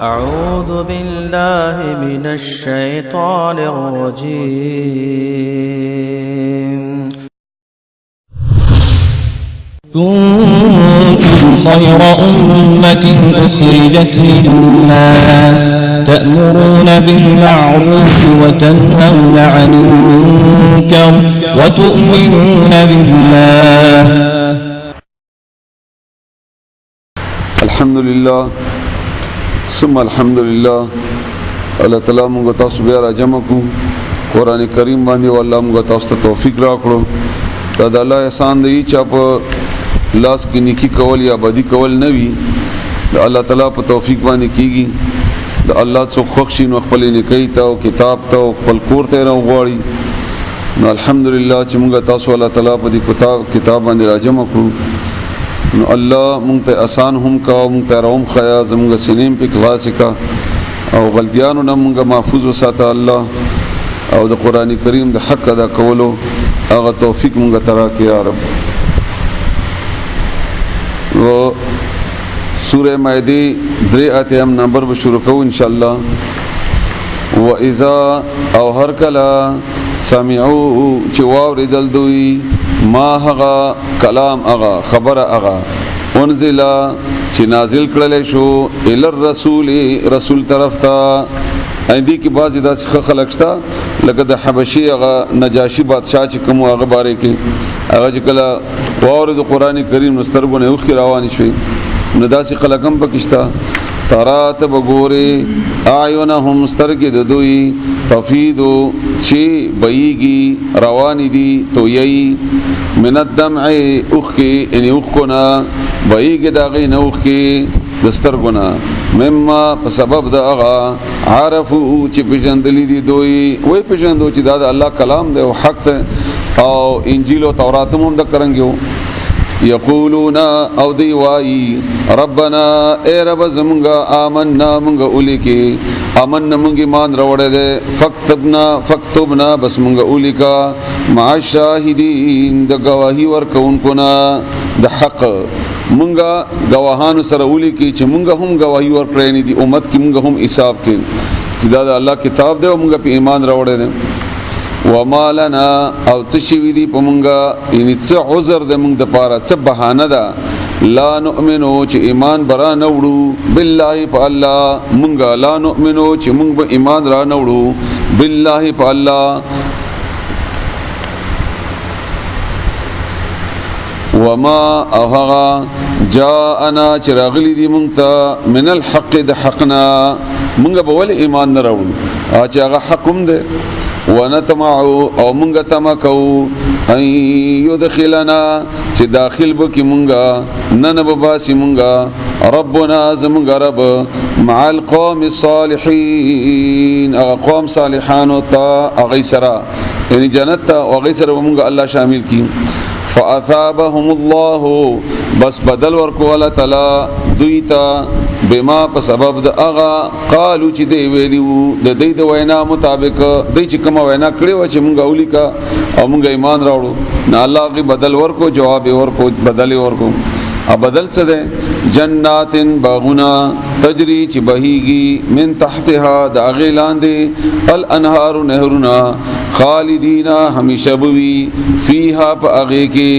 أعوذ بالله من الشيطان الرجيم. كنتم خير أمة أخرجت للناس تأمرون بالمعروف وتنهون عن المنكر وتؤمنون بالله. الحمد لله ثم الحمد لله. الله تعالی موږ تاسو بیا را جمع کو قران کریم باندې والله موږ تاسو ته توفیق راکړو. دا د الله احسان دی چې په لاس کې نیکی کول یا بدی کول نه وي، د الله تعالی په توفیق باندې کیږي. د الله څخه خوښ نو خپل نیکی ته او کتاب ته او خپل کور ته راغواړي. نو الحمدلله چې موږ تاسو الله تعالی په دې کتاب باندې را جمع کړو. نو الله مونږ ته آسان هم کا او مونږ ته روم خیا زموږ سینیم په خلاص کا او غلطیانو نه مونږ محفوظ وساته الله او د قران کریم د حق ادا کولو هغه توفیق مونږ ته راکړي یا رب. و سوره مائده 3 اتم نمبر به شروع کوو ان شاء الله. و اذا او هر کلا سمعوا چې واوریدل دوی ما هغه کلام هغه خبره هغه انزل چې نازل کړل شو ال الرسول رسول طرف ته. اندی کې بعضی داسې خلک شته لکه د حبشي هغه نجاشي بادشاہ چې کوم هغه باره کې هغه چې کله واورید قران کریم مسترګونه وخی روان شي نو داسې خلک هم پکښتا ترات بغوري اعینهم سترګې د دوی تفیدو چې بېږي روان دي تو یي من الدمع اوخي ان اوخنا بېږي دغه نوخي دسترګونه مما په سبب د هغه عارفو چې پېژندلې دي دوی وای پېژندو چې دا د الله کلام دی او حق دی او انجیل او تورات هم د کرنګو. یقولون او دی وای ربنا اے رب زمونږه آمنا مونږه اولیکي امن مونږه ایمان راوړې ده فكتبنا بس مونږه اولیکا مع الشاهدین د گواہی ورکوونکو نه د حق مونږه گواهانو سره اولیکي چې مونږه هم گواہی ورکړې نه دي امت کې مونږه هم حساب کې چې دا د الله کتاب دی او مونږه په ایمان راوړې ده. وما لنا او څه شي دي په مونږه یعنی څه عذر ده مونږ د پاره څه بهانه ده لا نؤمنو چې ایمان برا نه وړو بالله په الله مونږه لا نؤمنو چې مونږ به ایمان را نه وړو بالله په الله وما اهغا جاءنا چراغلی دی مونږ ته من الحق د حقنا مونږ به ول ایمان نه راوړو چې هغه حقم ده ونطمع او مونږه تمکو ان يدخلنا چې داخل بکی مونږه نن به باسی مونږه ربنا زمونږ رب مع القوم الصالحين او قوم صالحان او تا اغیسرا یعنی جنت او اغیسرا مونږه الله شامل کی. فاثابهم الله بس بدل ورکو الله تعالی دویتا بما په سبب د اغا قالو چې دی ویلو د دې د وینا مطابق د چې کوم وینا کړي و چې مونږ اولیکا او مونږ ایمان راوړو نه الله غي بدل ورکو جواب ورکو بدل ورکو. ا بدل څه ده جناتن باغنا تجری چې بهيږي من تحتها د اغیلان دي الانهار نهرنا خالدینا همیشه بوي فيها پاغه کې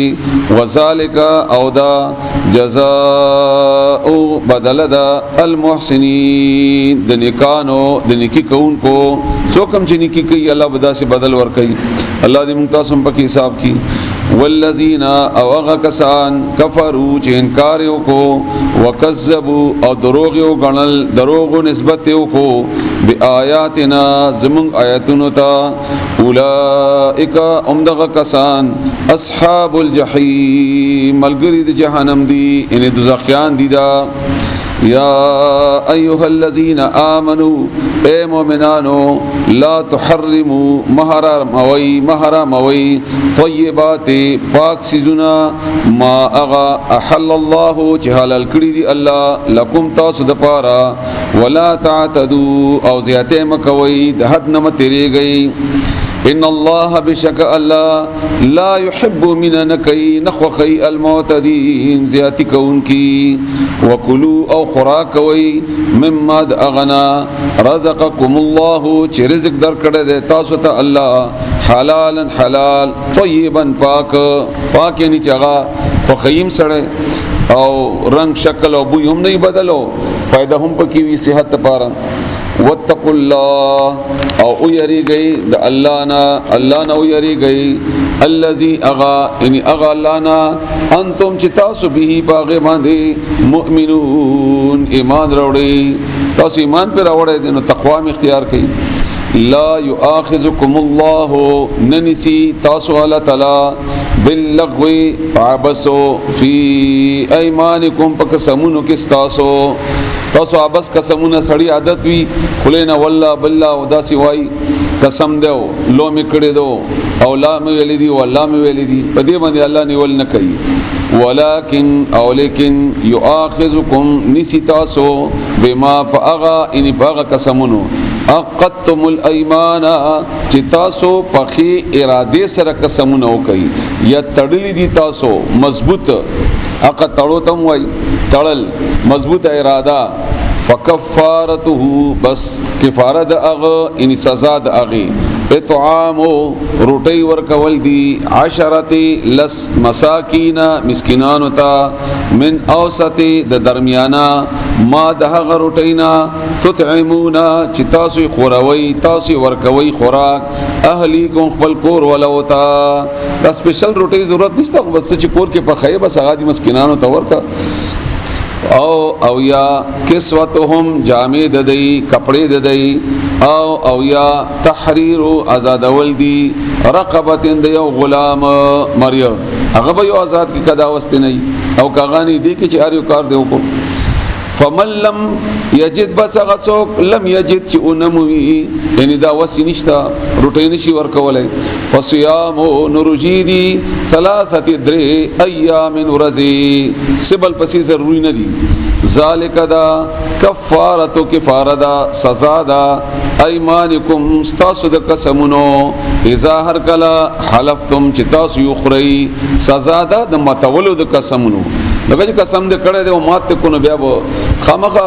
وذالک او دا جزاء بدل دا المحسنین د نیکانو د نیکی کوونکو څوک چې نیکی کوي الله بدا سے بدل ور کوي. الله دې موږ تاسو په حساب کې والذین او هغه کسان کفروا چې انکار وکړو وکذبوا او دروغ یو غنل دروغ نسبت یو کو بیااتنا زمون آیاتونو ته اولئک امدغه کسان اصحاب الجحیم ملګری د جهنم دي ان دوزخیان دي دا. یا ایها الذین آمنوا اے مومنانو لا تحرموا محرم وی طیبات پاک سيزنا ما اغا احل الله چې حلال کړی دی الله لکم تاسو د پاره ولا تعتدوا او زیاته مکوي د حد نه متریږي ان الله بشک الله لا يحب من نکي نخوخي المعتدين زیاتی کونکی وکلوا او خوراک وی مما اغنا رزقكم الله چې رزق درکړه دې تاسو ته الله حلالا حلال طيبا پاک یعنی چغا په خیم سره او رنگ شکل او بوی هم نه بدلو فائدہ هم پکې وی صحت لپاره واتقوا الله او یری گئی د الله نه یری گئی الذي اغا ان اغا لنا انتم چتاسو به باغ باندې مؤمنون ایمان وروړي تاسو ایمان پر وروړي دي نو تقوا م اختیار کړئ لا يؤاخذكم الله ننسي تاسو الله تعالی باللغو عبسو في ايمانكم پکسمونو کې تاسو عبس قسمونه سړی عادت وی خلینا والله بالله وداسي وای قسم دیو لو میکړه دو او لا مې ویل دي والله مې ویل دي په دې باندې الله نیول نه کوي ولكن او لیکن يؤاخذكم نسي تاسو بما فاغا ان باغ قسمونو اقتم الايمان چې تاسو پخې اراده سره قسمونه وکي یا تړلې دي تاسو مضبوط اقا تړو تم وای تړل مضبوط اراده فکفارته بس کفاره د اغه ان سزا د اغه اطعام روټي ورکول دي عشرته لس مساکین مسکینانو ته من اوسط د درمیانا ما دغه روټینا تطعمون چې تاسو خوروي تاسو ورکوي خوراک اهلیکم خپل کور ولوتا د سپیشل روټي ضرورت نشته بس چې کور کې په خیبه سغادي مسکینانو ته ورکا او یا کسوتهم جامع ددی کپڑے ددی او یا تحریر آزاد ولدی رقبت د یو غلام مریا هغه به یو آزاد کی کدا واست نه او کاغانی دی کی چې اړ یو کار دی وکړو فمن لم یجد بسغتوک لم یجد چې اونموي یعنی دا وسی نشتا روټی نشي ورکولای فصيام نرجیدی ثلاثه در ایام ورزی سبل پسې ضروری نه دي ذالک دا کفارتو کفاره دا سزا دا ایمانکم استاسو د قسمونو اذا هر کلا حلفتم چې تاسو یو خوري سزا دا د متولو د قسمونو لکه قسم دې کړه دې مات کو نو بیا به خامخا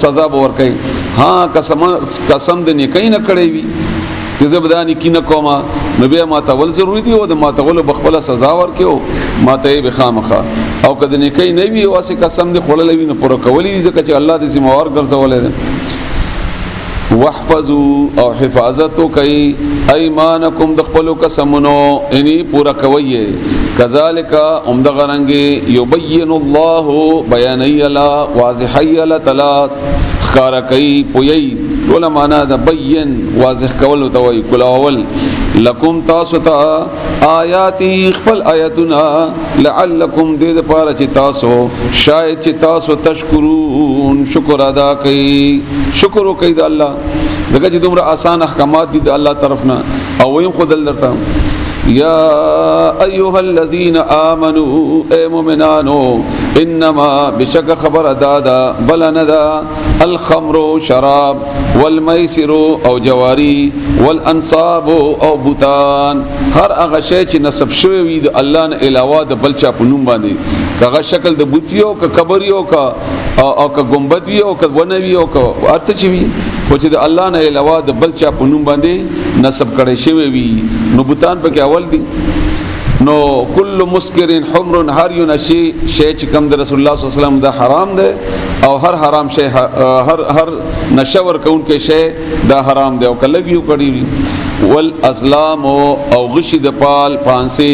سزا به ورکړي ها قسم دې نه کین نه کړي وي چې زبدانی کینه کومه نو بیا ماتول ضروری دی او د ماتول بخبله سزا ورکيو ماته به خامخا او کله نه کین نه وي واسه قسم دې خړلې وي نو پر کولی دي ځکه چې الله دې سیموار ګرځولې ده واحفظوا او حفاظتو کوي ايمانکم د خپل قسمونو اني پورا کوي کذالک غرنګي يبين الله بیان یلا واضح یلا تلاس خکار کوي پوي ټول معنا د بیان واضح کول تو وي کلاول لکم تاسو ته آیاتی خپل آیاتنا لعلکم دې د پاره چې تاسو شاید چې تاسو تشکرون شکر ادا کړئ شکر وکړئ د الله دغه چې دومره آسان احکامات دي د الله طرفنا او ويم خدل درته یا ایها الذين امنوا اي مؤمنانو انما بشک خبر دادا بلندا الخمر شراب والميسر او جواری والانصاب او بوتان هر هغه شی چې نسب شوی وي د الله نه علاوه د بلچا پونم باندې کغه شکل د بوتیو ک قبریو ک او ک گنبد وی او ک ونوی او ک ارڅ چی وی خو چې د الله نه علاوه د بلچا پونم باندې نسب کړي شوی وي نو بوتان پکې اول دي نو کل مسکر حمر هر یو نشی شی چې کوم د رسول الله صلی الله علیه وسلم دا حرام ده او هر حرام شی هر نشور کون کې شی دا حرام ده او کله یو کړي والازلام او غشی د پال پانسی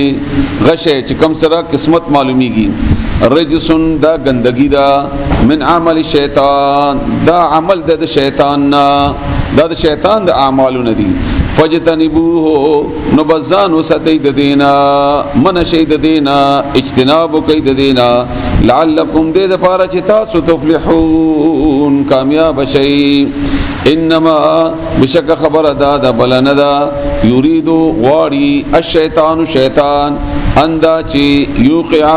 غشه چې کوم سره قسمت معلومیږي رجسن دا گندگی دا من عمل شیطان دا عمل د شیطان دا د شیطان د اعمالو ندی فجتنبوه نبزان وستی د دینا من شید دینا اجتناب کید دینا لعلکم دې د پاره چې تاسو تفلحون کامیاب شئ انما بشک خبر ادا د بلندا یریدو غواړي الشیطان شیطان اندا چې یوقع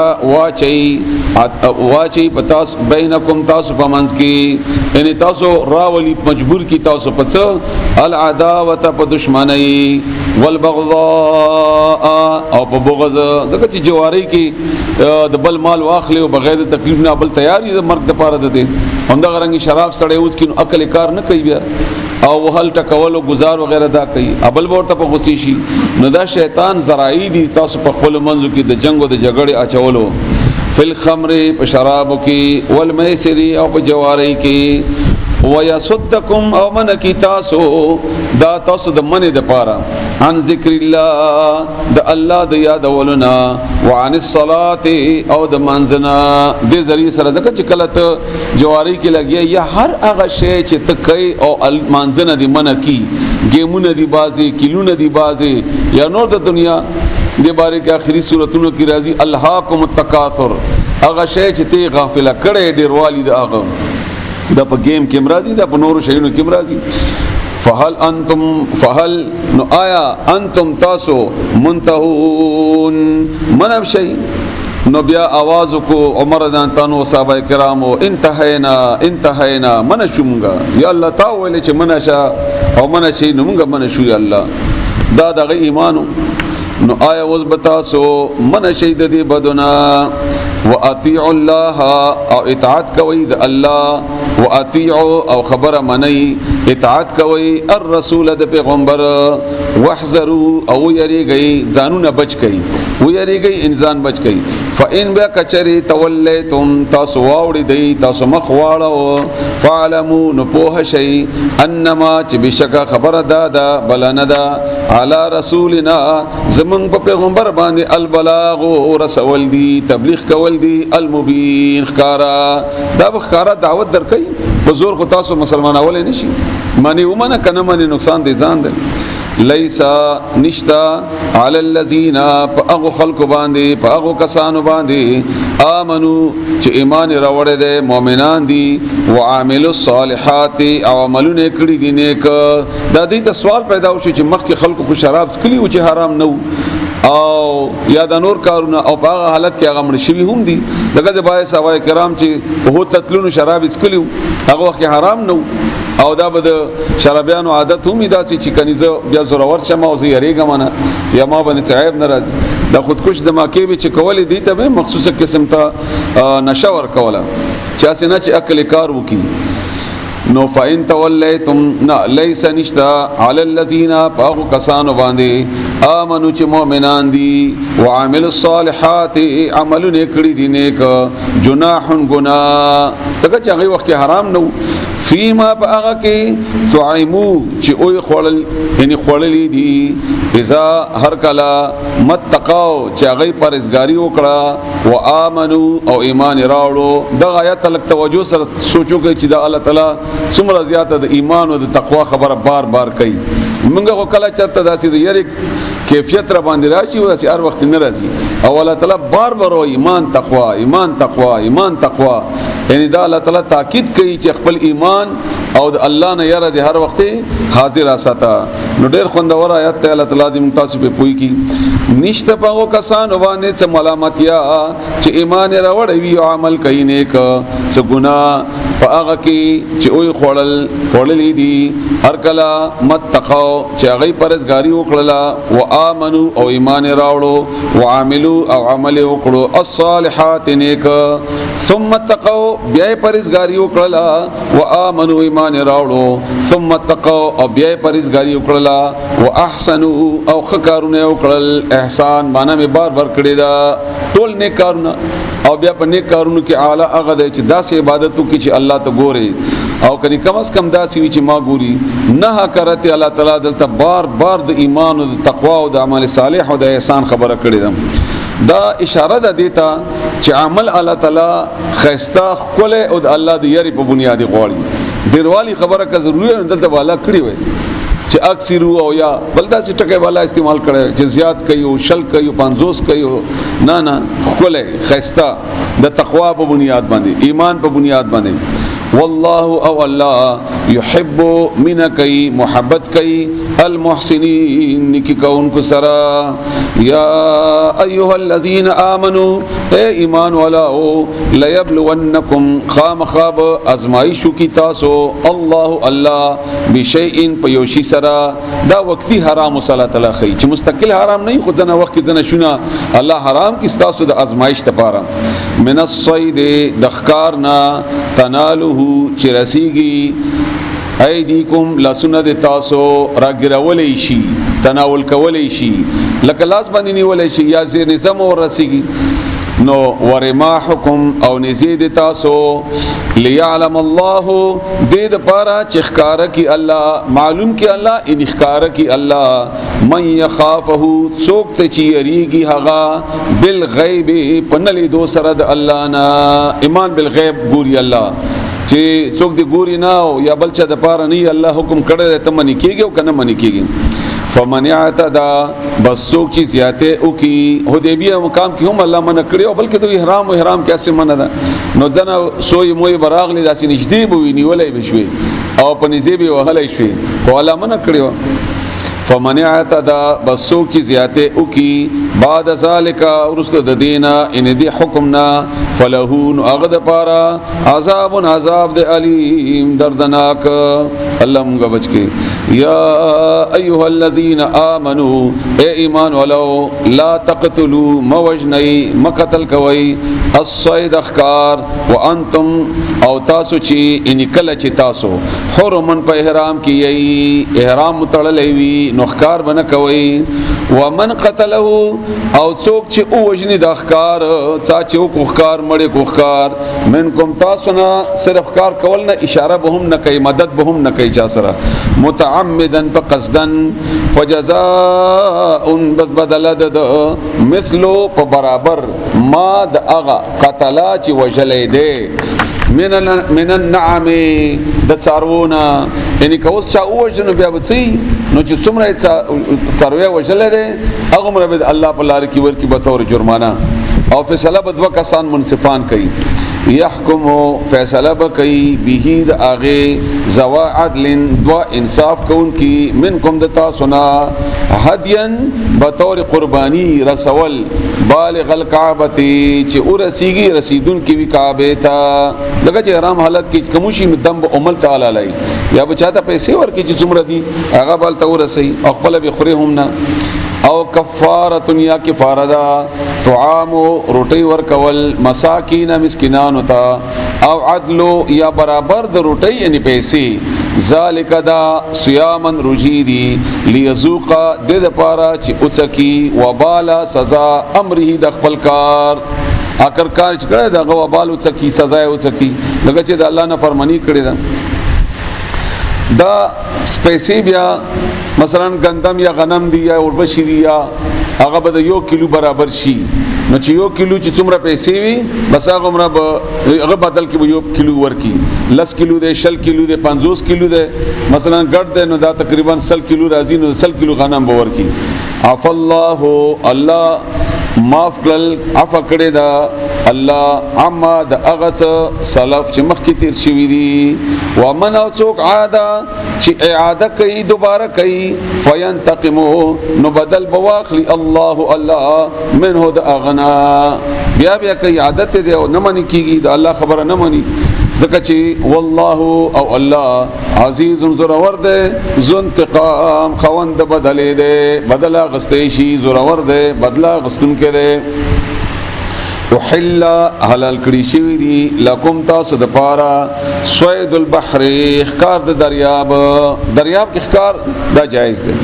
واچي پتاس بینکم تاسو پمنس کی یعنی تاسو راولی مجبور کی تاسو پس العداوه په دشمنی والبغضاء او په بغض ځکه چې جواری کې د بل مال واخلي او بغیر تکلیف نه بل تیاری د مرګ لپاره ده همدا غرنګ شراب سړی اوس کینو عقل کار نه کوي بیا او هل ټکول او گزار وغیرہ دا کوي ابل ورته په غوسی شي نو دا شیطان زرائی دي تاسو په خپل منځو کې د جنگ او د جګړې اچولو فل خمر په شراب کې والمیسر او په جواری کې ويصدكم او من کی تاسو دا تاسو د منی د پاره عن ذکر الله د الله د یاد ولنا وعن الصلاه او د منځنا د ذری سره ځکه چې کله ته جواری کې لګي یا هر هغه شی چې ته کوي او منځنه دی من کی گیمونه دی بازي کلونه دی بازي یا نور د دنیا د باره کې اخري سوراتونو کې راځي الهاکم التکاثر هغه شی چې ته غافل کړي ډیروالی د هغه دا په گیم کې مرضی دا په نورو شیونو کې مرضی فهل نو آیا انتم تاسو منتهون منب شي نو بیا आवाज کو عمر دان تانو صحابه کرامو انتهینا من شومګه یا الله تا ویل چې منشا او منشي نو موږ منشو یا الله دا دغه ایمانو نو آیا وز بتاسو منشي د دې بدنا واطيعوا الله او اطاعت کوي د الله واطيعوا او خبر مني اطاعت کوي الرسول د پیغمبر واحذروا او يریږي ځانونه بچ کوي و يریږي انسان بچ کوي فإن بكچري توليتم تاسو واوړي دی تاسو مخ واړو فعلموا نپوه شي انما چې بشکا خبر دادا بلندا على رسولنا زمون په پیغمبر باندې البلاغ رسول دی تبلیغ کول دی المبین خکارا دا بخکارا دعوت درکې په زور خو تاسو مسلمان اول نشي معنی ومنه کنه معنی نقصان دی ځان دی لیسا نشتا علی الذین فاغو خلق باندې فاغو کسانو باندې آمنو چې ایمان راوړل دي مؤمنان دي وعاملوا الصالحات او عملونه کړی دي نیک دا دې ته سوال پیدا وشي چې مخکې خلکو کو شراب څکلی او چې حرام نه او یا د نور کارونه او په هغه حالت کې هغه مرشوي هم دي دغه ځای صحابه کرام چې هو تتلون شراب څکلی هغه وخت حرام نه او دا به د شرابیانو عادت هم داسي چې کنيزه بیا زورور شمه او زیریګه منه یا ما باندې صاحب ناراض د خودکش د ماکې به چې کولې دي ته مخصوصه قسم ته نشور کوله چې اسنه چې عقل کار وکي نو فاین تولیتم نا لیس نشتا علی الذین فاغو کسانو باندې آمنو چې مؤمنان دي وعاملوا الصالحات عملونه کړی دي نیک جناح گناہ تګه چې هغه وخت حرام نو فيما باغه کې تعیمو چې اوې خړل یعنی خړلې دي اذا هر کلا متقاو چې هغه پرهیزګاری وکړه او امنو او ایمان راوړو د آیات تلک توجه سره سوچو کې چې د الله تعالی څومره زیاته د ایمان او د تقوا خبره بار بار کوي موږ خو کله چرته داسې د یری کیفیت را باندې راشي او داسې هر وخت نه راځي او الله تعالی بار بار ایمان تقوا ایمان تقوا ایمان تقوا یعنی دا الله تعالی تاکید کوي چې خپل ایمان او د الله نه یره د هر وخت حاضر اساته نو ډېر خوندور آیات ته الله تعالی دې متاسب پوي کی نشته پاغو کسان باندې څه ملامتیا چې ایمان راوړی وي او عمل کوي نیک څه ګناه پاغه کې چې اوې خړلې دي هر کلا متقو چې هغه پرهیزګاری وکړه او امنو او ایمان راوړو او عاملوا او عمل وکړو الصالحات نیک ثم تقوا بیا پرهیزګاری وکړه او امنو ایمان راوړو ثم تقوا او بیا پرهیزګاری وکړه او احسنوا او خکارونه وکړل احسان معنا می بار بار کړی دا ټول نیک کارونه او بیا په نیک کارونو کې اعلی هغه دی چې داسې عبادتو کې چې الله ته ګوري او کني کم از کم داسې وي چې ما ګوري نه کرته الله تعالی دلته بار بار د ایمان او د تقوا او د عمل صالح او د احسان خبره کړې ده دا اشاره ده دیتا چې عمل الله تعالی خيستا خپل او د الله د یری په بنیادی غوړي ډیروالی خبره که ضروري دلته والا کړی وي چې اکثر او یا بلدا سي ټکي والا استعمال کړي چې زیات کوي او شل کوي 50 کوي نه خپل خيستا د تقوا په بنیاد باندې ایمان په بنیاد باندې والله او الله يحب منکای محبت کای المحسنین نکی کون کو سرا یا ایها الذين امنوا اے ایمان والاو ليبلونکم خامخاب ازمائشو کی تاسو الله بشیء پیوشی سرا دا وقتی حرام صلات الله خی چې مستقل حرام نه خو دنه وخت دنه شونه الله حرام کی تاسو د ازمائش لپاره من الصید دخکارنا تنالو چې رسیږي ایدیکم لسنه د تاسو راګرولې شي تناول کولې شي لکه لاس باندې نیولې شي یا زیر نظام ور رسیږي نو ورماحکم او نزيد تاسو ليعلم الله دې د پاره چې ښکارا کی الله معلوم کی الله ان ښکارا کی الله من يخافه څوک ته چې یریږي هغه بالغیب پنلې دو سره د الله نا ایمان بالغیب ګوري الله چې څوک دی ګوري نه او یا بل چا د پاره نه الله حکم کړی ته منی کیږي او کنه منی کیږي فمن اعتدى بس څوک چې زیاته او کی حدیبیه مقام کې هم الله منع کړی او بلکې د احرام کیسه منع ده نو ځنه سوی موي براغلی داسې نږدې بوي نیولې بشوي او په نږدې به وهلې شوي خو الله منع کړی فمن اعتدى بس څوک چې زیاته او کی بعد ذالک ورسته د دینه ان دی حکمنا فله اغد پارا عذاب د علیم دردناک الله مونږ بچی یا ایها الذین آمنوا اے ایمان ولو لا تقتلوا موجنی مقتل کوي الصید اخکار وانتم او تاسو چې ان کله چې تاسو حرمن په احرام کې احرام تړلې وي نوخکار بنه کوي ومن قتله او څوک چې او وجنی د اخکار چا چې او کوخکار مړی کوخکار منکم تاسو نه صرف کار کول نه اشاره به هم نه کوي مدد به هم نه کوي چا سره متعمدا بقصدن فجزاء بس بدل د مثلو په برابر ما د اغا قتلا چې وجلې ده من النعم د څارونه یعنی کوس چا وجنو بیا وڅي نو چې څومره څاروي وجلې ده هغه مربد الله په لار کې ورکی به تور جرمانه او فیصله بدو کسان منصفان کوي يحكم فیصله کوي به د اغه زوا عدل دوا انصاف کون کی منکم د تاسو نه هديا بطور قربانی رسول بالغ الكعبه چې ورسیږي رسیدون کی وی کعبه تا دغه چې حرام حالت کې کومشي دم عمل تعالی لای یا بچاته پیسې ورکې چې څومره دي هغه بل ته ورسي او خپل به خوري هم نه او کفاره یا کفاره دا طعام روټي ورکول مساکین مسکینان تا او عدل یا برابر د روټي ان پیسې ذالک دا صيامن رجیدی ليذوق د پاره چې اوڅکی وبال سزا امره د خپل کار اکر کار چې کړه دا وبال اوڅکی سزا اوڅکی دغه چې د الله نه فرمانی کړی دا پیسې بیا مثلا گندم یا غنم دی یا اوربشی دی یا هغه به 1 کیلو برابر شي نو چې 1 کیلو چې څومره پیسې وي بس هغه عمره به هغه بدل کې به 1 کیلو ورکی 10 کیلو دی 10 کیلو دی 50 کیلو دی مثلا ګډ دی نو دا تقریبا 100 کیلو راځي نو 100 کیلو غنم به ورکی عف الله معاف کړل عفو کړی دا الله عما د اغس سلف چې مخکې تیر شوی دي ومن او څوک عاده چې اعاده کوي دوباره کوي فینتقمو نو بدل بواخلی الله منه د اغنا بیا کوي عادت دی او نه منی کیږي د الله خبره نه منی ځکه چې والله او الله عزیز زورور دی ذو انتقام خوند بدلې دی بدلا غستې شي زورور دی بدلا غستون کې دی وحل حلال کړي شوی دی لکم تاسو د پاره صید البحر ښکار د دریاب کې ښکار دا جایز دی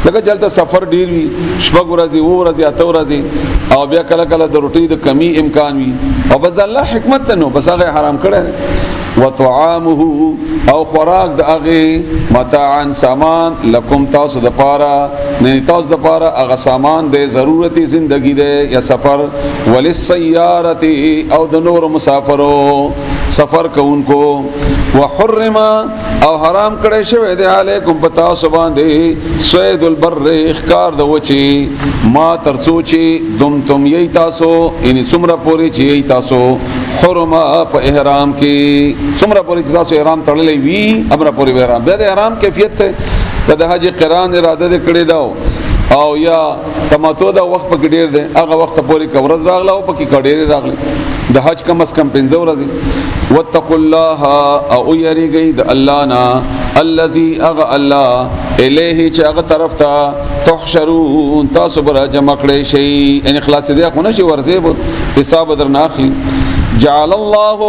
لکه چلته سفر ډیر وي شپږ ورځې و ورځې اته ورځې او بیا کله کله د روټي د کمی امکان وي او بس د الله حکمت ته نو بس هغه حرام کړي وطعامه او خوراک د هغه متاعا سامان لکم تاسو د پاره نه تاسو د پاره هغه سامان د ضرورت زندگی ده یا سفر وللسیارة او د نور مسافرو سفر کوونکو وحرم او حرام کړی شوی دی علیکم پتا سو باندې صید البر اخکار د وچی ما ترڅو چې دم تم یی تاسو ان څومره پوری چې یی تاسو حرم په احرام کې څومره پوری چې تاسو احرام تړلې وی امر پوری احرام به د احرام کیفیت ته د حج قران اراده کړی داو او یا تماتو دا وخت په ډیر دی هغه وخت پوری کورز راغله او په کې ډیر راغله د حج کم اس کم 15 ورځې واتقوا الله او یریږي د الله نا الذي اغ الله الیه چې هغه طرف ته تحشرون تاسو بر جمع کړئ شي ان اخلاص دې خو نشي ورځي حساب درنه اخلي جعل الله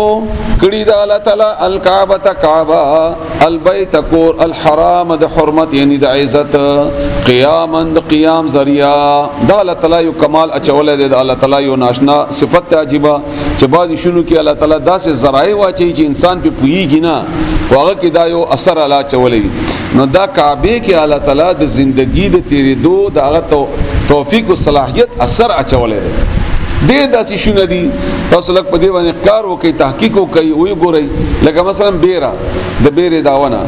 کړي د الله تعالی الکعبه کعبه البيت کور الحرام د حرمت یعنی د عزت قیاما د قیام ذریعہ د الله تعالی یو کمال اچول د الله تعالی یو ناشنا صفت عجیبه چې بعضی شنو کې الله تعالی داسې ذرایع واچي چې انسان په پویږي نه واغه کې دا یو اثر الله چولې نو دا کعبه کې الله تعالی د زندگی د تیرېدو د هغه توفیق او صلاحیت اثر اچولې ده ډېر داسې شونه دي تاسو لکه په دې باندې کار وکړئ تحقیق وکړئ وی ګورئ لکه مثلا بیره د بیره داونه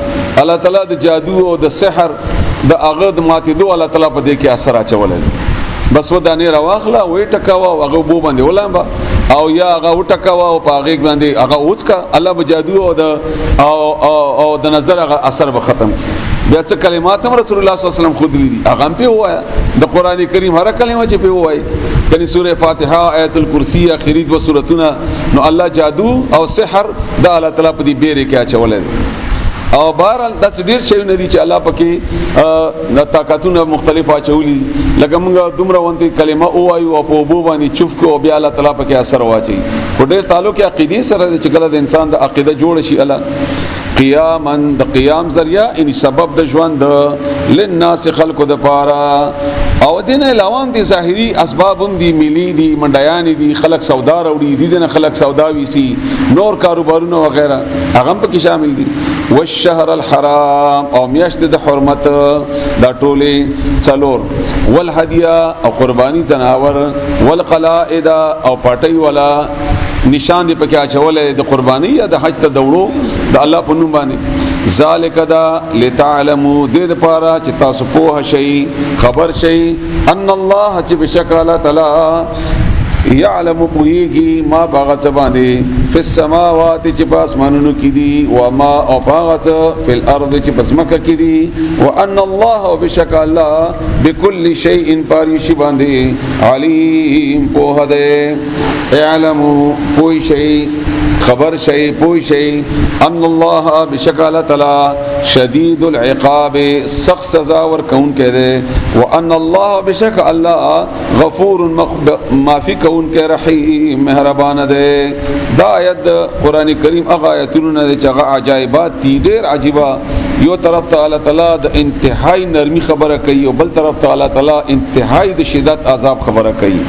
الله تعالی د جادو او د سحر د هغه د ماتېدو الله تعالی په دې کې اثر اچولې بس ودانې راواخله وی ټکاوه هغه بو باندې ولامبا او یا هغه وټکاوه او په هغه باندې هغه اوسکا الله به جادو او د نظر هغه اثر به ختم کړي بیا څه کلمات هم رسول الله صلی الله علیه وسلم خود لیدي هغه په وایا د قران کریم هر کلمه چې په وای کني سوره فاتحه آیت الکرسی اخري دو سورتونه نو الله جادو او سحر د الله تعالی په دې بیره کې اچولې او بهرال د ډیر شی نه دي چې الله پکې طاقتونه مختلف اچولي لکه موږ دومره وانت کلمه وایو او په بو باندې چوف کو بیا الله تعالی پکې اثر واچي خو ډیر تعلق عقیده سره چې کله د انسان د عقیده جوړ شي الله قیاما د قیام ذریعہ ان سبب د ژوند للناس خلق د پاره او دین علاوه دي ظاهري اسباب هم دي ملي دي منډیان دي خلق سودا وروړي دي نه خلق سودا ویسي نور کاروبارونه وغیرہ هغه په کې شامل دي والشهر الحرام او میاشت د حرمت دا ټوله څلور والهدیه او قربانی تناور والقلائد او پټي ولا نشان دی پکې اچولې د قربانی یا د حج ته دوړو د الله په نوم باندې ذالک دا لتعلموا د پاره چې تاسو په شي خبر شي ان الله چې بشک الله تعالی يعلم بويږي ما باغت باندې فی السماوات چې پاسمانونو کې دي و ما او باغت فی الارض چې پسمکه کې دي وان الله وبشک الله بكل شيء پاریشی باندې علیم په هده اعلموا پوي شي خبر شي پوي شي ان الله بشک الله تعالی شدید العقاب سخت سزا ور کون کړي وان الله بشک الله غفور معفي کون کې رحیم مهربان ده دا آیت قران کریم هغه آیتونه چې هغه عجایبات دي ډېر عجيبه یو طرف ته الله تعالی د انتهائی نرمي خبره کوي او بل طرف ته الله تعالی انتهائی د شدت عذاب خبره کوي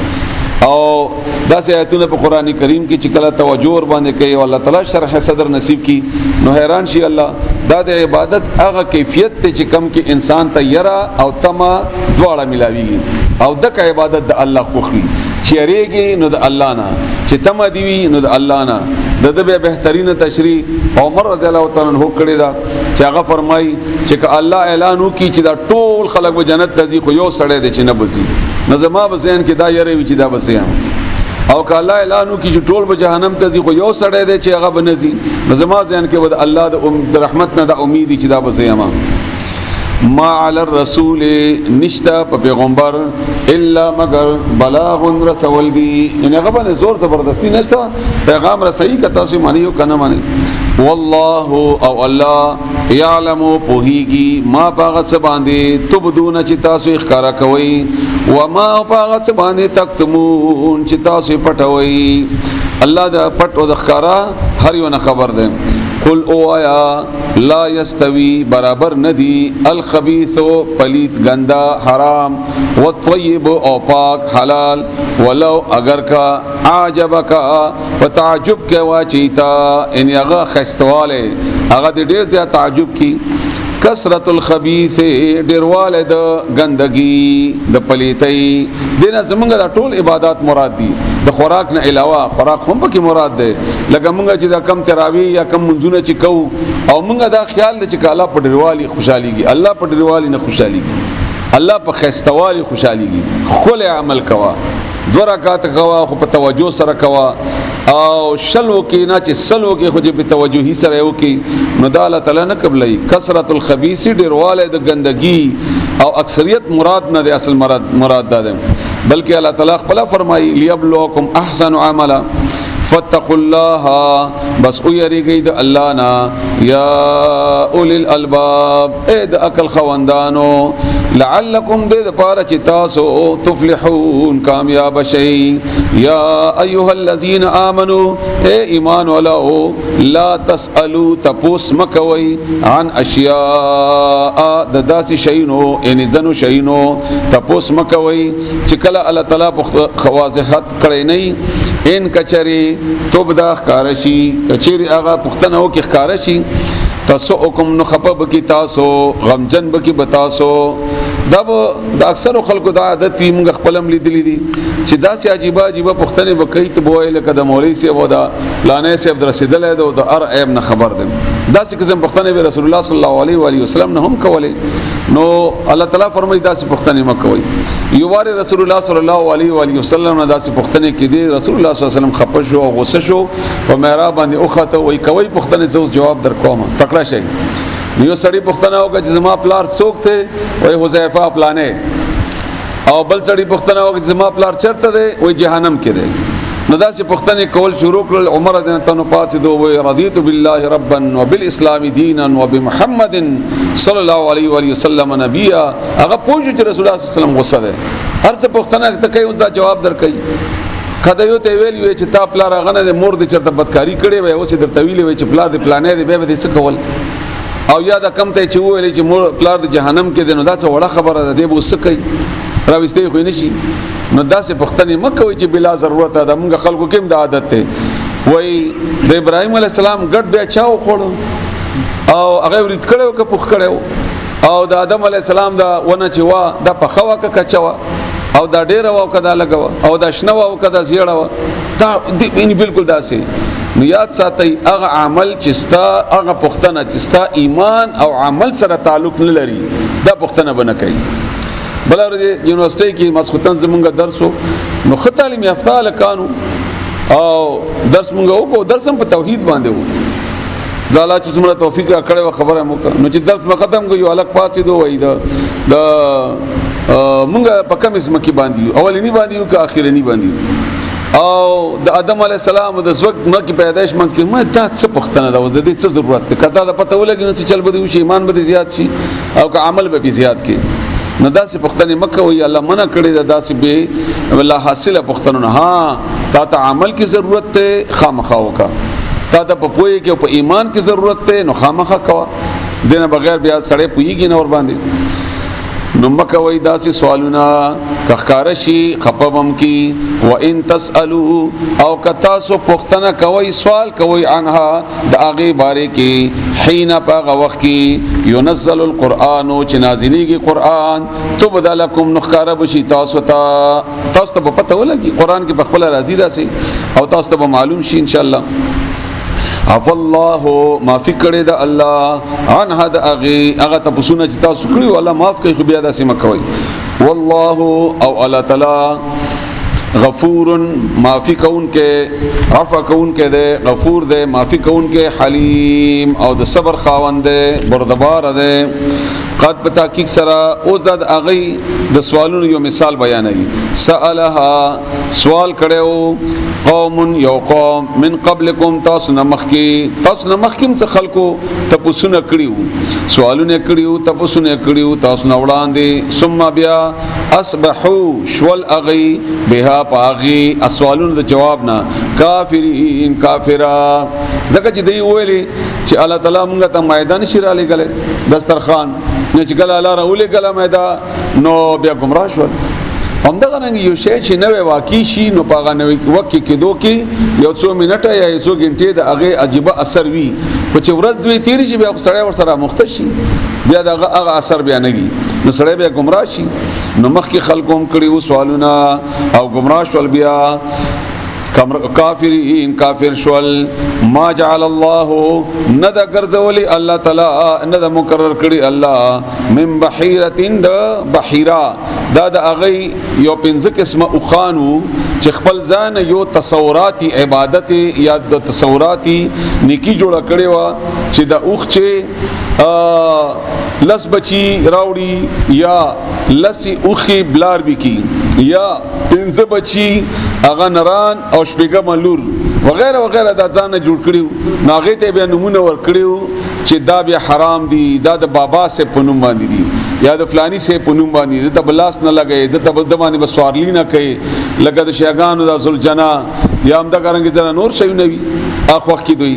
او دا آیتونه په قران کریم کې چې کله توجه ور باندې کوي او الله تعالی شرح صدر نصیب کی نو حیران شي الله دا د عبادت هغه کیفیت ته چې کم کې انسان ته یرا او تما دواړه ملاويږي او دغه عبادت د الله خوخي چې ریږي نو د الله نه چې تما دیوي نو د الله نه د دې بهترینه تشریح عمر رضی الله تعالی عنہ کړی دا چې هغه فرمایي چې الله اعلان وکي چې دا ټول خلک به جنت ته ځي خو یو سړی دی چې نه بزي نظم ما بزین کې دا یری وی چې دا بسیم او که الله اعلان وکي چې ټول به جهنم ته ځي خو یو سړی دی چې هغه بنزي نظم ما ځین کې ود الله د رحمت نه د امید چې دا بسیم ما علی الرسول نشتا په پیغمبر الا مگر بلاغ رسول دی ان هغه باندې زور زبردستی نشتا پیغام رسئی کتا سي مانی او کنه مانی والله او الله يعلم پوهیږي ما پاغه څه باندې تبدون چې تاسو ښکارا کوي و ما پاغه څه باندې تکتمون چې تاسو پټوي الله دا پټ او د ښکارا هر یو نه خبر ده قل او آیا لا یستوی برابر ندی الخبیث پلیت گندا حرام والطیب او پاک حلال ولو اگر کا عجبک فتعجب کے واچیتا ان هغه خستواله هغه ډیر زیات تعجب کی کثرت الخبیث ډیرواله د ګندګي د پلیتۍ دینه زمونږ د ټول عبادت مراد دي د خوراک نه علاوه خوراک هم پکې مراد ده لکه مونږ چې دا کم تراوی یا کم منځونه چې کو او مونږ دا خیال ده چې الله په ډیروالي خوشحاليږي الله په ډیروالي نه خوشحاليږي الله په خستوالي خوشحاليږي خپل عمل کوا دو رکعات کوا خو په توجه سره کوا او شلو کې نه چې سلو کې خو په توجهي سره یو کې نو د الله تعالی نه قبلای کثرت الخبيث ډیرواله د ګندګي او اکثریت مراد نه دی اصل مراد ده بلکې الله تعالی خپل فرمایي ليبلوکم احسن عملا فتقوا الله بس او یریږي د الله نا یا اول الالباب اې د عقل خواندانو لعلکم د پاره چې تاسو تفلحون کامیاب شئ یا ایها الذين امنوا اے ایمان والو لا تسالوا تپوس مکوي عن اشیاء د داسې شینو ان ذنو شینو تپوس مکوي چې کله الله تعالی خواصحت کړی نه ان کچری توبدا خارشی کچری هغه پختنه او کې خارشی تاسوکم نخبب کی تاسو غمجن بکی بتاسو دا د اکثر خلکو دا عادت وی موږ خپلم لیدلې دي چې دا سي عجيبه پختنه وکي ته بوای لکه د مولوی سی و دا لانه سی عبد الرشید له د ار ایب نه خبر ده دا سي قسم پختنه به رسول الله صلی الله علیه و علیه وسلم نه هم کوله نو الله تعالی فرمایي دا سي پختنه مکوي یو واره رسول الله صلی الله علیه و علیه وسلم نه دا سي پختنه کې دي رسول الله صلی الله علیه وسلم خپه شو او غصه شو په محراب باندې اوخته وای کوي پختنه زو جواب در کوم تکړه شي یو سړی پختنه وکړه چې زما پلار څوک ته وای حذیفه پلانې او بل سړی پختنه وکړه چې زما پلار چرته دی وای جهنم کې دی نو دا سي پختنه کول شروع کړل عمر رضی الله عنه پاسې دوه وای رضیت بالله ربا وبالاسلام دینا وبمحمد صلی الله علیه و علیه وسلم نبیا هغه پوجو چې رسول الله صلی الله علیه وسلم غصه ده هر څه پختنه ته کوي اوس دا جواب درکړي کله یو ته ویل وي چې تا پلار غنه د مور د چرته بدکاری کړي وای اوس د تویل وي چې پلار د پلانې دی به دې څه کول او یا دا کم ته چې ویل چې مور پلار د جهنم کې دی نو دا څه وړه خبره ده دی به وسه کوي راوستي خو نه شي نو دا څه پختنه مکه وي چې بلا ضرورت ده موږ خلکو کې د عادت ته وای د ابراهيم عليه السلام ګډ بیا چاو خوړو او هغه ورید کړو که پخ کړو او د آدم عليه السلام دا ونه چې وا دا په خوا کا کچوا او دا ډیر واو کدا لګوا او دا شنو واو کدا زیړه وا دا یعنی بالکل داسې نو یاد ساتي هغه عمل چې ستا هغه پختنه چې ستا ایمان او عمل سره تعلق نه لري دا پختنه بنه کوي بلاره یونیورسيټي کې مسخوتن زمونږ درسو نو خطالم یافته لکانو او درس مونږ وکړو درس هم په توحید باندې وو دا الله چې څومره توفیق را کړې خبره مو نو چې درس په ختم کو یو الګ پاتې دوه د مونږ په کوم اسم کې باندې اولنی باندې او که اخرنی باندې او د آدم علی السلام د زوج مکه پیدائش منځ کې ما دا څه پختنه دا د دې څه ضرورت ده کدا د پته ولګي نو چې چل بده شي ایمان به زیات شي او که عمل به زیات کې نو دا څه پختنه مکه وي الله منع کړی دا څه به الله حاصله پختنه ها تا ته عمل کی ضرورت ته خامخا وکا تا ته په پوهه کې په ایمان کې ضرورت ته نو خامخا کوا دنه بغیر بیا سړی پوهیږي نه ور باندې نو مکه وای داسې سوالونه کخکارشي خپبم کی و ان تسالو او کتا سو پختنه کوي سوال کوي عنها د اغه باره کې حين پاغه وخت کې ينزل القران چې نازلېږي قران تبدلکم نخکار بشي تاسو ته پته ولګي قران کې بخبل راضي داسي او تاسو ته معلوم شي ان شاء الله عف الله معافی کړی د الله عن هذا اغه تاسو چې تاسو کړی الله معاف کوي خو بیا داسې مکوي والله او الله تعالی غفور معافی کون کې عفو کون کې ده غفور ده معافی کون کې حلیم او د صبر خاوند ده بردبار ده قد په تحقیق سره اوس د اغه د سوالونو یو مثال بیانوي سالها سوال کړو قوم یو قوم من قبلکم تاسو نه مخکیم څه خلکو تاسو نه کړیو سوالونه کړیو تاسو نه کړیو تاسو نه وړاندې ثم بیا اصبحوا شول اغي بها پاغي سوالونو د جواب نه کافرین کافرا زکه چې دی ویلي چې الله تعالی موږ ته میدان شیرا لګل دسترخوان نه چې ګل الله راولې ګل میدان نو بیا گمراه شول همدغه رنګ یو شی چې نوې واقع شي نو پاغه نوې وکه کېدو کې یو څو منټه یا یو څو غنټې د هغه عجيبه اثر وي خو چې ورځ دوی تیر شي بیا سړی ور سره مختشي بیا دغه هغه اثر بیا نګي نو سړی بیا گمراه شي نو مخکې خلکو هم کړي سوالونه او گمراه شول بیا کافرین کافر شول ما جعل الله ند غرزولی الله تعالی ند مقرر کړي الله من بحیرتین د بحیرا دا د اغه یو پنځه قسمه اوخانو چې خپل ځان یو تصوراتي عبادت یا د تصوراتي نیکی جوړه کړي وا چې د اوخ چې لس بچی راوړي یا لسی اوخي بلار بکی یا پنځه بچی اغه نران او شپږه ملور وغیرہ وغیرہ دا ځان جوړ کړیو ناغه ته بیا نمونه ور کړیو چې دا بیا حرام دي دا د بابا سے پونم باندې دي یا د فلانی سے پونم باندې د تبلاس نه لګي د تبد باندې بسوارلی نه کوي لکه د شیګانو د ذوالجنا یا هم د ګرنګ ځنه نور شي نه وي اخ وخت کې دوی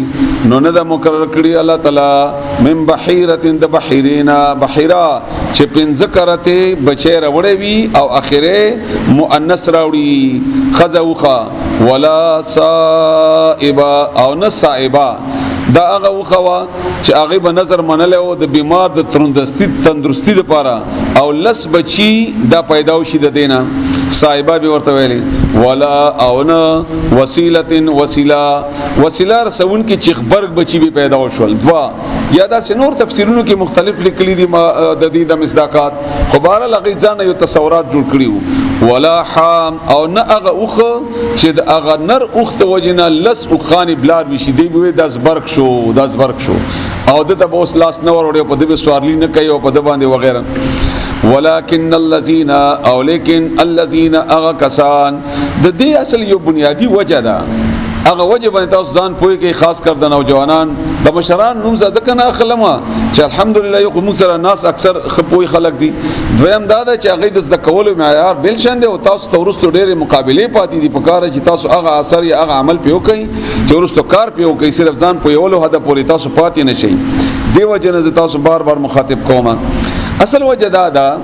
نو نه د مقرر کړی الله تعالی من بحیره د بحیرینا بحیرا چې پنځه کرته بچی راوړې وي او اخره مؤنث راوړي خذوخه ولا صائبه او نه صائبه دا هغه وخوا چې هغه به نظر منله او د بیمار د تندرستی لپاره او لس بچی دا پیدا شي د دینه صایبه به ورته ویلي ولا او نه وسیله رسون کې چخبرګ بچی به پیدا وشول دوا یا دا سنور تفسیرونو کې مختلف لیکلي دي د دې د مصداقات خو بهر لغی ځان یو تصورات جوړ کړیو ولا حام او نه هغه اوخ چې د هغه نر اوخ ته وجنه لس اوخانی بلار بشي دی به داس برک شو او د ته اوس لاس نه وروړي په دې سوارلی نه کوي او په دې باندې وغیرہ ولكن الذين او لكن الذين اغكسان د دې اصل یو بنیادی وجه ده هغه وجه باندې تاسو ځان پوي کې خاص کر د نوجوانان د مشران نوم ځکه نه اخلمه چې الحمدلله یو موږ سره ناس اکثر خپوي خلک دي دویم دا ده چې هغه د کولو معیار بل شند او تاسو تورستو ډېر مقابله پاتې دي په کار چې تاسو هغه اثر یا هغه عمل پیو کوي چې ورستو کار پیو کوي صرف ځان پویولو هدا پوری تاسو پاتې نشئ دیو جن تاسو بار بار مخاطب کوم اصل وجه دا ده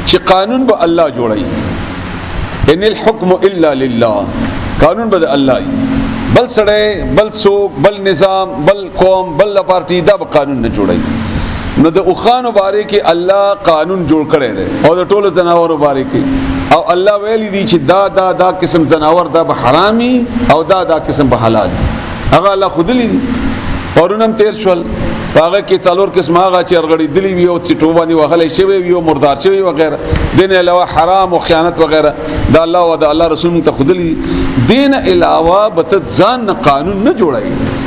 چې قانون به الله جوړي ان الحكم الا لله قانون به الله بل سړی بل څوک بل نظام بل قوم بل پارټي دا به قانون نه جوړي نو د اوخانو باره کې الله قانون جوړ کړی دی او د ټولو زناورو باره کې او الله ویلي دي چې دا قسم زناور دا به حرامي او دا قسم به حلال هغه الله خود لیدي پرونم تیر شول هغه کې څلور قسم هغه چې ارغړی دلی وي او سټو باندې وهلې شوی وي او مردار شوی وغیرہ دین علاوه حرام او خیانت وغیرہ دا الله او دا الله رسول ته خود لیدي دین علاوه به ځان قانون نه جوړای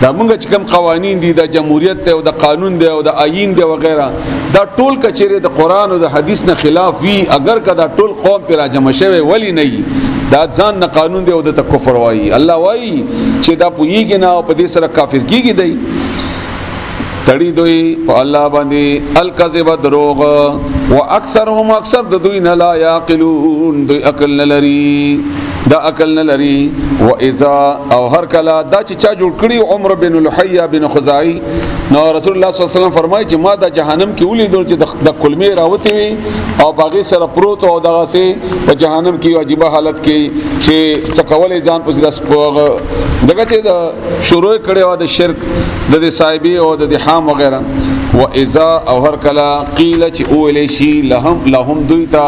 دا موږ چې کوم قوانین دي د جمهوریت ته او د قانون دی او د آئین دی وغیرہ دا ټول کچېره د قران او د حدیث نه خلاف وي اگر کدا ټول قوم پر راجم شوی ولی نه دا ځان نه قانون دی او د کفر وایي الله وایي چې دا پویږي نه او په دې سره کافر کیږي دی تړي دوی په الله باندې الکذب دروغ واکثرهم اکثر د دوی نه لا یاقلون دوی عقل نه لري دا عقل نه لري واذا او هر کلا دا چې چا جوړ کړی عمر بن لحیہ بن خزاعی نو رسول الله صلی الله علیه وسلم فرمایي چې ما د جهنم کې ولیدل چې د کلمې راوتی وي او باغی سره پروت او دغه سي په جهنم کې واجبہ حالت کې چې څکولې ځان په داس دغه چې د شروع کړي او د شرک د صایبی او د حام وغیرہ واذا او هر کلا قیل چې اولې شي لهم دویتا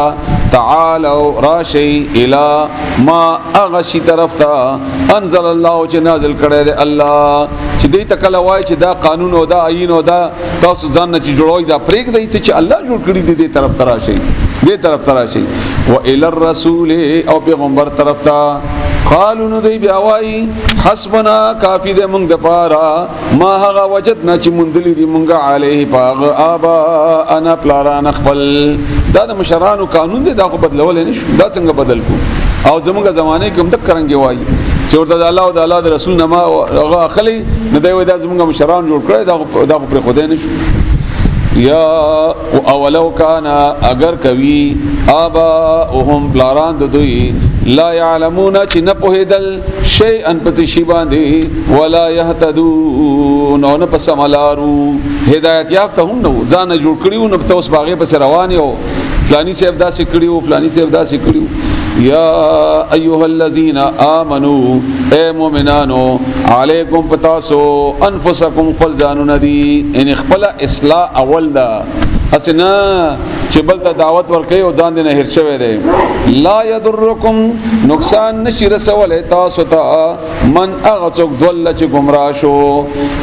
تعالوا راشي الى ما اغشي طرف ته انزل الله چې نازل کړي دی الله چې دې تکله وای چې دا قانون او دا آئین او دا تاسو ځان نه جوړوي دا پریک دی چې الله جوړ کړی دی دې طرف ته راشي دې طرف ته راشي و الى الرسول او پیغمبر طرف ته قالو نو دی بیا وای حسبنا کافی د مونږ د پاره ما هغه وجدنا چې مندلی دی مونږه علیه پاغ ابا انا پلاران خپل دا د مشرانو قانون دی دا خو بدلول نه شو دا څنګه بدل کو او زموږه زمانه کې هم د کرنګي وای چې ورته د الله او د الله د رسول نه ما هغه اخلي نه دی وای دا زموږه مشران جوړ کړی دا پر خدای نه شو یا اولو کانا اگر کوي آباؤهم پلاران د دوی لا يعلمون چې نه پوهیدل شیئا پس شی باندې ولا يهتدون او نه پس ملارو هدایت یافته هم نو ځان جوړ کړیو نو تاسو باغې پس روان یو فلانی صاحب دا سکړیو فلانی صاحب دا سکړیو یا ایها الذين امنوا اے مومنانو علیکم پتاسو انفسکم قل ځانو ندی ان خپل اصلاح اول دا اسنا چې بل ته دعوت ورکړي او ځان دې نه هیر شوی دی لا یضرکم نقصان نشي رسول تاسو ته من اغڅوک دول چې گمراه شو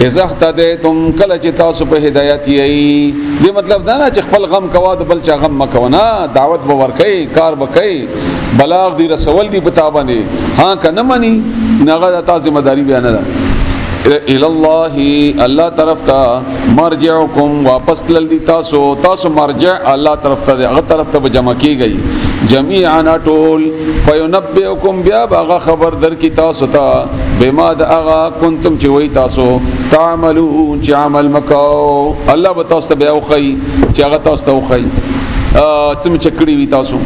اذا اهتدیتم کله چې تاسو په هدایت یې دې مطلب دا نه چې خپل غم کوا د بل چا غم مکونا دعوت به ورکړي کار وکړي بلاغ دی رسول دی بتا باندې ها کنه منی نغه تا ذمہ داری بیان ده الى الله الله طرف ته مرجعکم واپس تل دی تاسو مرجع الله طرف ته هغه طرف ته جمع کیږي جميعا ټول فینبئکم بیا هغه خبر در کی تاسو ته بما هغه کنتم چې وای تاسو تعملون چې عمل مکو الله به تاسو ته بیا وخی چې هغه تاسو ته وخی څه چکړی وی تاسو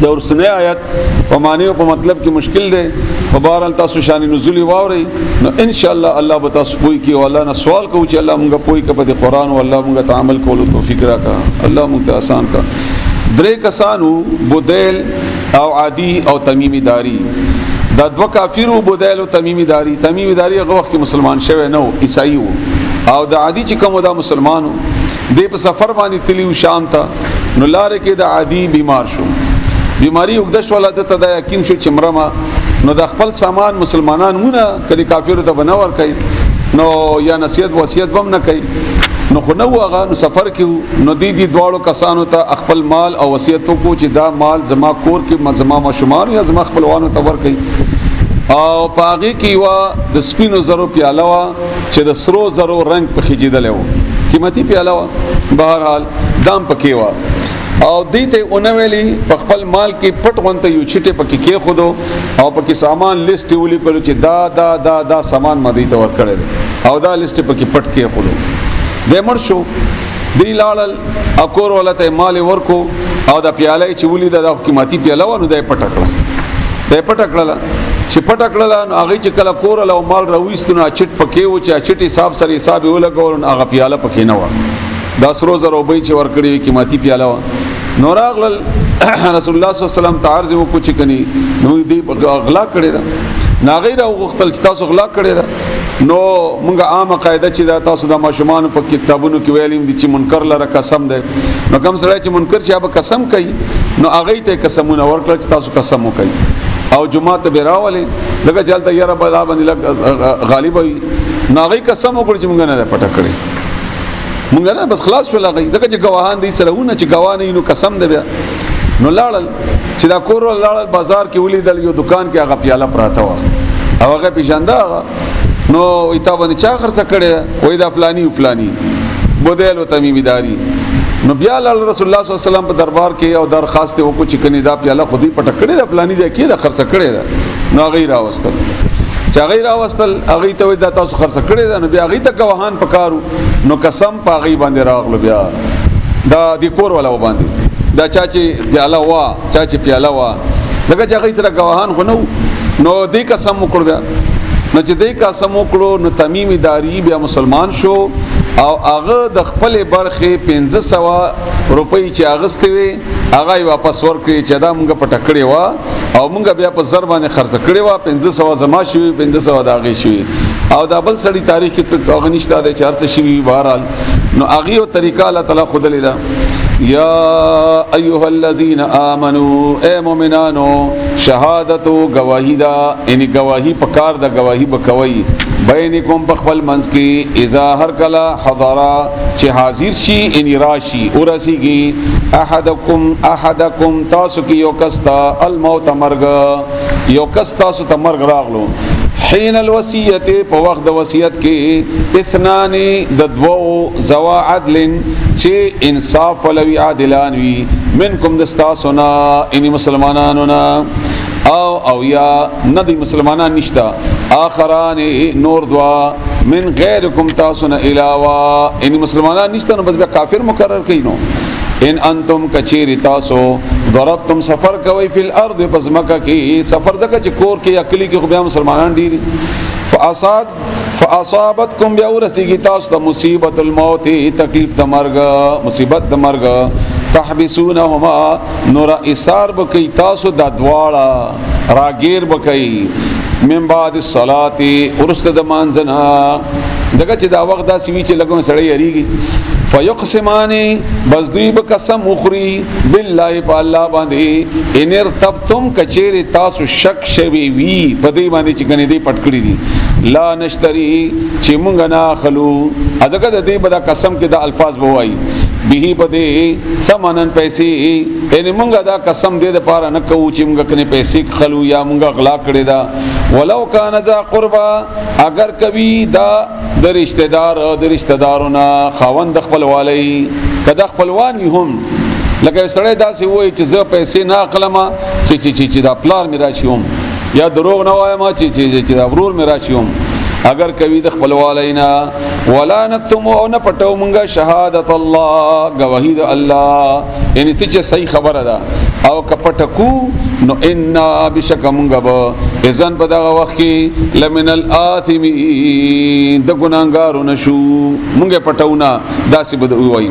د ورسنه آیت په معنی او په مطلب کې مشکل دی په بهر تاسو شان نزول واوري نو ان شاء الله الله به تاسو پوي کې او الله نه سوال کوي چې الله موږ پوي کې په قرآن او الله موږ ته عمل کولو توفیق راکا الله موږ ته آسان کا درې کسانو بودیل او عادی او تمیمی داری دا دو کافرو بودیل او تمیمی داری هغه وخت کې مسلمان شوه نو عیسائی او د عادی چې کوم دا مسلمانو د په سفر باندې تلیو شام ته نو لار کې د عادی بیمار شو بیماری وګدش ولادت ته دا یقین شو چې مرما نو د خپل سامان مسلمانان مونږه کلی کافر ته بنور کوي نو یا نصیحت وصیت بم نه کوي نو خو نو هغه نو سفر کې نو دی دواړو کسانو ته خپل مال او وصیت کو چې دا مال زما کور کې زما مشمار یا زما خپلوانو ته ور کوي او پاغي کې وا د سپینو زرو پیاله وا چې د سرو زرو رنگ په خېجیدل و قیمتي پیاله وا بهر حال دام پکې وا او دیته اونویلی په خپل مال کې پټ غونته یو چټه پکې کې خودو او پکې سامان لیست ویلی کولو چې دا سامان مدې ته ور کړل او دا لیست پکې پټ کې خودو دمر شو دی لالل اکور ولته مال ورکو او دا پیاله چې ولې دا قیمتي پیاله ونه د پټکړه چې پټکړه نو هغه چې کله کور له مال راوېستنه چټ پکې و چې چټ حساب سره حساب ولګول هغه پیاله پکې نه و دا سرو زرو به چې ور کړی قیمتي پیاله و نور اغل رسول الله صلی الله علیه وسلم تعرض وکړي چې کني نو دې اغلا کړی دا ناغیر او غختل چې تاسو اغلا کړی دا نو موږ عامه قاعده چې دا تاسو د ماشومان په کتابونو کې ویلیم دي چې منکر لره قسم ده نو کوم سره چې منکر چې به قسم کوي نو هغه ته قسمونه ورکړي چې تاسو قسم وکړي او جمعه ته بیراولې دغه چلته یاره بلا باندې غالب وي ناغي قسم وکړي چې موږ نه پټ کړی مونږ نه بس خلاص شو لغی ځکه چې گواهان دي سرهونه چې گواهان نو قسم ده بیا نو لاړل چې دا کور لاړل بازار کې ولیدل یو دکان کې هغه پیاله پراته و او هغه پیژانده نو ایتا باندې چا خرڅ کړي وای دا فلانی بودیل او تمیمی داری نو بیا رسول الله صلی الله علیه وسلم په دربار کې او درخواست وکړو چې کني دا پیاله خودي پټ کړي دا فلانی ځای کې دا خرڅ کړي دا نو غیر واستل چې غیر واستل هغه ته دا تاسو خرڅ کړي دا نو بیا هغه ته گواهان پکارو نو قسم پاغي باندې راغلو بیا دا د کور ولا باندې دا چا چې پیاله وا دغه چې هغه سره گواهان خو نو دې قسم وکړ بیا نو چې دې قسم وکړو نو تمیمی داری بیا مسلمان شو او هغه د خپل برخه 1500 روپۍ چې اغستې وي هغه واپس ورکړي چې دا مونږ پټ کړی و او مونږ بیا په زر باندې خرڅ کړی و 1500 زما شوی 1500 داغه شوی او دا بل سړی تاریخ کې څه غنښت ده 400 شوی بهرال نو هغه یو طریقه الله تعالی خود لیدا یا ایها الذین آمنو اے مومنانو شهادت گواہی دا یعنی گواہی پکار دا گواہی بکوي بینکم بخبل منز کی اذا هر کلا حضرا چې حاضر شي ان راشي ورسیږي احدکم تاسو کی یو کستا الموت مرګ یو کستا سو تمرګ راغلو حين الوصیت په وخت د وصیت کې اثنان د دوو زوا عدل چې انصاف ولوی عادلان وی منکم دستاسنا ان مسلمانانو او یا ندی مسلمانان نشتا آخران نور دوا من غیرکم تاسنا علاوه ان مسلمانان نشتا نو بس بیا کافر مقرر کینو ان انتم کچیر تاسو ضربتم سفر کوي فی الارض بس مکه کی سفر زکه چې کور کې اقلی کې خو بیا مسلمانان ډیری فاصابتکم بیاورسیږي تاسو د مصیبت الموت تکلیف د مرګ مصیبت د مرګ تحبسونهما نور ایثار بکی تاسو د دواړه راګیر بکی من بعد الصلاه ورست د مانځنا دغه چې دا وخت دا سوي چې لګون سړی یریږي فیقسمان بس دوی به قسم اخری بالله په الله باندې ان ارتبتم کچیر تاسو شک شوی وی په دې باندې چې کني دې پټکړی دي لا نشتری چې مونږ نه خلو ازګه د دې بدا قسم کې د الفاظ بوای به بده ثمنن پیسې ان مونږه دا قسم دې د پاره نه کوو چې مونږ کني پیسې خلو یا مونږه غلا کړی دا ولو کان ذا قربا اگر کبي دا د رشتہ دارونو خاوند خپل والی کدا خپلوان وي هم لکه سړی داسې وای چې زه پیسې نه اقلمه چې دا پلار می راشي هم یا دروغ نه وایم چې دا ورور می راشي هم اگر کوي د خپل والینا ولا نکتم او نه پټو مونږه شهادت الله گواهی د الله یعنی چې صحیح خبره ده او کپټکو نو ان بشک مونږه به اذن په دغه وخت کې لمن الاثمین د ګناګارو نشو مونږه پټونا داسې بده وای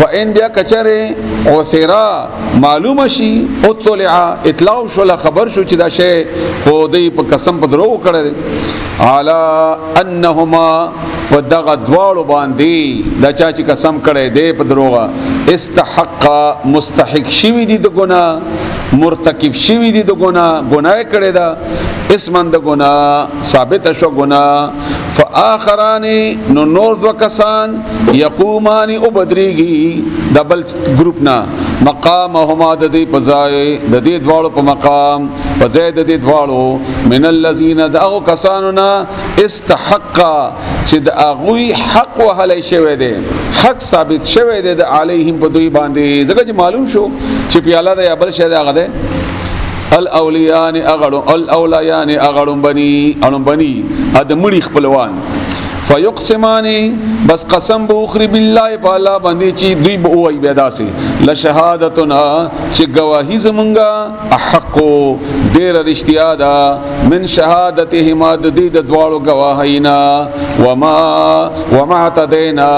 فإن بیا کچره او ثرا معلومه شي او طلع اطلاع شو خبر شو چې دا شی خو دې په قسم په درو کړه علی انهما په دغه دواړو باندې دا چا چې قسم کړي دې په دروغه استحق مستحق شوی دي د ګناه مرتکب شوی دي د ګناه کړي دا اسمن د ګناه ثابت شو ګناه فآخران نور دو کسان یقومان او بدریږي دبل گروپ نا مقامهما د دې پزای د دې دواړو په مقام پزای د دې دواړو من الذين دعوا کساننا استحق چې د اغوی حق وهلې شوی دی حق ثابت شوی دی د علیهم په دوی باندې ځکه چې معلوم شو چې پیاله د ابل شه دا غده الاولیان اغړم بني ادمړي خپلوان فیقسمان بس قسم به اخری بالله په الله باندې چې دوی به وای بیا داسي لشهادتنا چې گواهی زمونږه احق ډیر رښتیا ده من شهادتهما د دې د دواړو گواهینا وما تدینا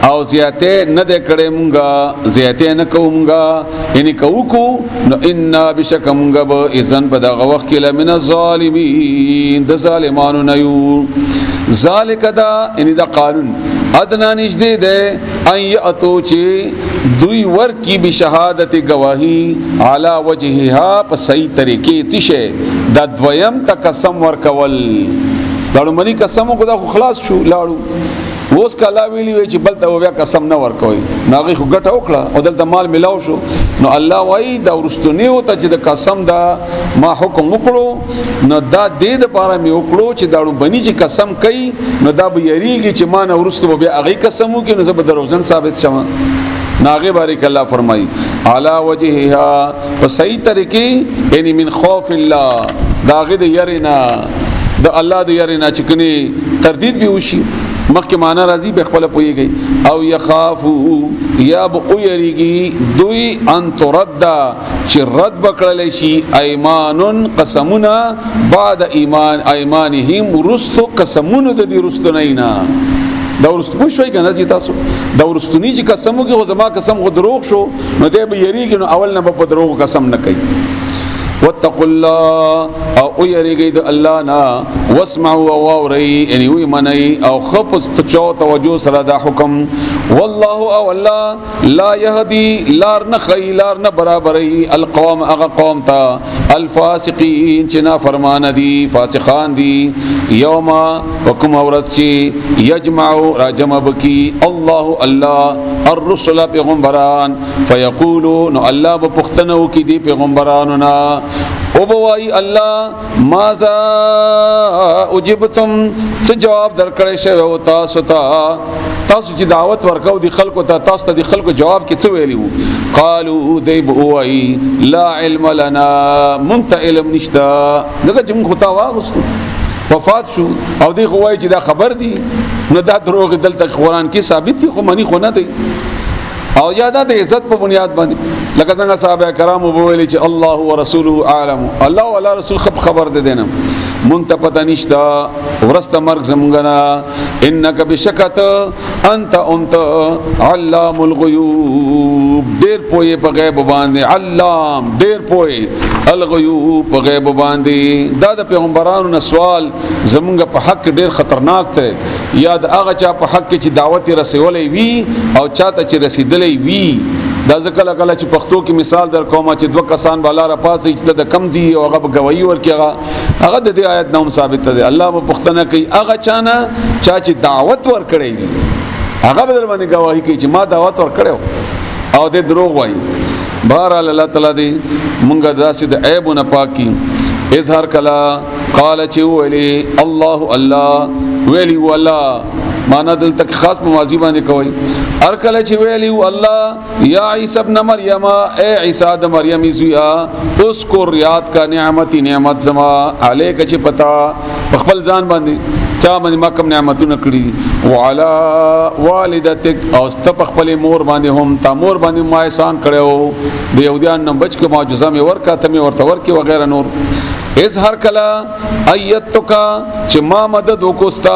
او زیاته نه د کړه مونږه زیاته نه کومږه یعنی کو نو ان بشک مونږه به اذن په دغه وخت کې لمن الظالمین د ظالمانو نه یو ذالک دا یعنی دا قانون ادنا نشده ده ان یاتو چې دوی ور کی بشهادت گواہی علی وجهها په صحیح طریقې تشه د دویم ته قسم ور کول داړو منی قسم کو دا خلاص شو لاړو ووس کلا ویلی وی چې بل ته بیا قسم نه ور کوي ناغي خو ګټه وکړه او دلته مال ملاو شو نو الله وای دا ورستونی او ته چې د قسم دا ما حکم وکړو نو دا دې د پاره می وکړو چې داړو بنی چې قسم کوي نو دا به یریږي چې ما نه ورستو بیا هغه قسم وکړي نو زه به دروغجن ثابت شوم ناغه بارک الله فرمای علی وجهها په صحیح طریقې یعنی من خوف الله داغه د یرینا د الله د یرینا چې کني تردید به وشي مخکې معنا راځي به خپل پويږي او يخافو یا به يريږي دوی ان ترد چې رد بکړل شي ايمانن قسمنا بعد ايمانهم رستو قسمونه د دې رستو نه دا ورستو پوښوي کنه چې تاسو دا ورستونی چې قسمو کې زما قسم خو دروغ شو نو دې به يريږي نو اول نه په دروغ قسم نه کوي واتقوا الله او يريږي د الله نا واسمعوا واوري یعنی وی منی او خپس توجه سره دا حکم والله او الله لا يهدي لار نه خي لار نه برابري القوم اغه قوم تا الفاسقين چنا فرمان دي فاسقان دي يوم وكم اورسي يجمع راجم بكي الله الرسل پیغمبران فيقولون الله بپختنو کی دي پیغمبراننا او بوای الله ماذا اجبتم څه جواب درکړی شوی تاسو چې دعوت ورکاو دي خلکو ته تاسو ته دي خلکو جواب کې څه ویلیو قالو دی بوای لا علم لنا منت علم نشتا دغه چې موږ خطا واغستو وفات شو او دی خوای چې دا خبر دي نو دا دروغ دلته قرآن کې ثابت دي خو منی خو نه دی او یاده د عزت په بنیاد باندې لکه څنګه صحابه کرام وبویل چې الله ورسوله عالم الله ولا رسول خبر ده دینم منتپتا نشتا ورست مرګ زمونږنا انک بشکت انت علام الغیوب ډیر پوی په غیب باندې علام ډیر پوی الغیوب په غیب باندې دا د پیغمبرانو سوال زمونږ په حق ډیر خطرناک ته یاد هغه چا په حق چې دعوت رسولې وی او چاته چې رسیدلې وی دا ځکه کله چې پښتو کې مثال در کوم چې دوه کسان بالا را پاسې چې د کمزي او هغه گواہی ورکړي هغه د دې آیت نوم ثابت ده الله په پښتنه کوي هغه چانه چې دعوت ورکړي وي هغه به در باندې گواہی کوي چې ما دعوت ورکړو او د دروغ وایي بهر الله تعالی دې مونږه داسې د عیب نه پاکي اظهار کلا قال چې ویلي الله ویلي والله معنا دلته خاص په ماضی باندې کوي هر کله چې ویلی الله یا عیسی ابن مریم اے عیسی د مریم زویا اذکر یاد کا نعمت زما علیک چې پتا خپل ځان باندې چا باندې ما کوم نعمتونه کړی وعلى والدتک او ست خپل مور باندې هم تا مور باندې ما احسان کړو د یهودیان نم بچ کې معجزه می ورکا ته می ورته ورکی وغیرہ نور اظهار کلا ایتک چې ما مدد وکستا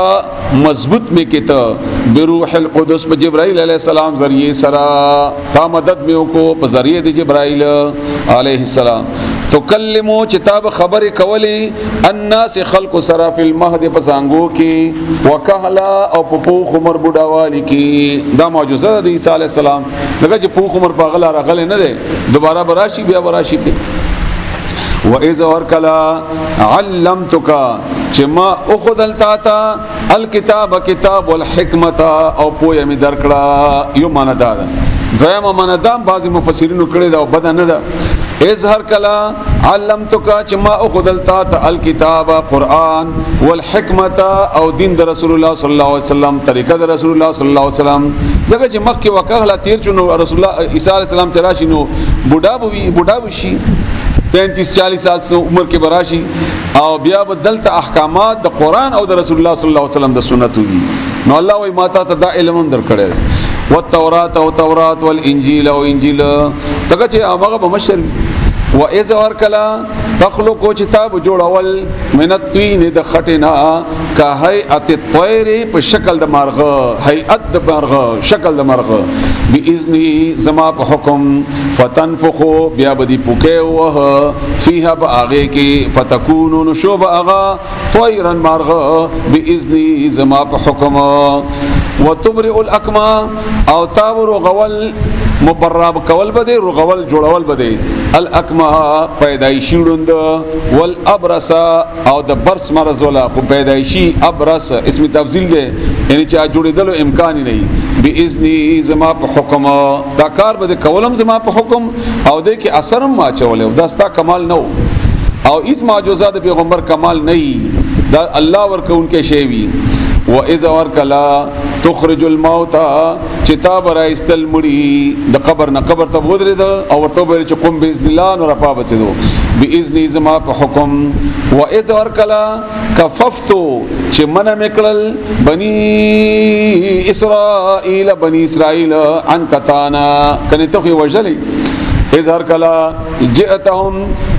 مضبوط می کته بروح القدس په جبرائیل علیہ السلام ذریعہ سرا تا مدد می وکړو په ذریعہ د جبرائیل علیہ السلام تو کلمو چتاب خبر کولی الناس خلق سرا فی المهد پسانگو کی وکهلا او پوخ عمر بډاوالی کی دا معجزه د عیسی علیہ السلام دغه چې پوخ عمر په غلا راغل نه ده دوباره براشي بیا براشي وَإِذَا وَرْكَلَا عَلَّمْتُكَ چې ما اخذل تا الكتاب کتاب والحکمت او پوهه می درکړه یو معنا دا دویمه معنا دا بعضی مفسرینو کړي دا بدن نه ده اظهر کلا علمتک چې ما اخذل تا الكتاب قرآن والحکمت او دین د رسول الله صلی الله علیه وسلم طریقه د رسول الله صلی الله علیه وسلم دغه چې مخکې وکاله تیر چونو رسول الله عیسی علیه السلام تراشي نو بوډا بشي 35-40 سال عمر کې براشي او بیا بدلت احکامات د قران او د رسول الله صلی الله علیه وسلم د سنت وي نو الله وای ماته ته دا علم هم درکړي والتورات او تورات والانجیل او انجیل څنګه چې هغه به مشر و اذا ورکلا تخلق کتاب جوړول من الطين د خټینا کا هيئت الطير په شکل د مرغه هيئت د مرغه شکل د مرغه باذن زما په حکم فتنفخ بیا بدی پوکه وه فيها باغه کی فتكون نشوب اغا طيرا مرغه باذن زما په حکم وتبرئ الاكما او تابر غول مبرب کول بده رغول جوړول بده الاكما پیدایشی وند والابرص او د برس مرض ولا خو پیدایشی ابرص اسم تفضیل ده یعنی چې جوړېدل امکان نه باذن زما په حکم دا کار بده کولم زما په حکم او د کې اثر ما چول دا ستا کمال نو او اس معجزات پیغمبر کمال نه دا الله ورکون کې شی وی واذا ورکلا تخرج الموت چتاب را استل مړي د قبر نه قبر ته ودرید او ورته به چې قم باذن الله نور پا بچدو باذن زما په حکم واذا ورکلا کففت چې من مکړل بني اسرائيل عن کتانا کنه ته وجلی اظهر کلا جئتهم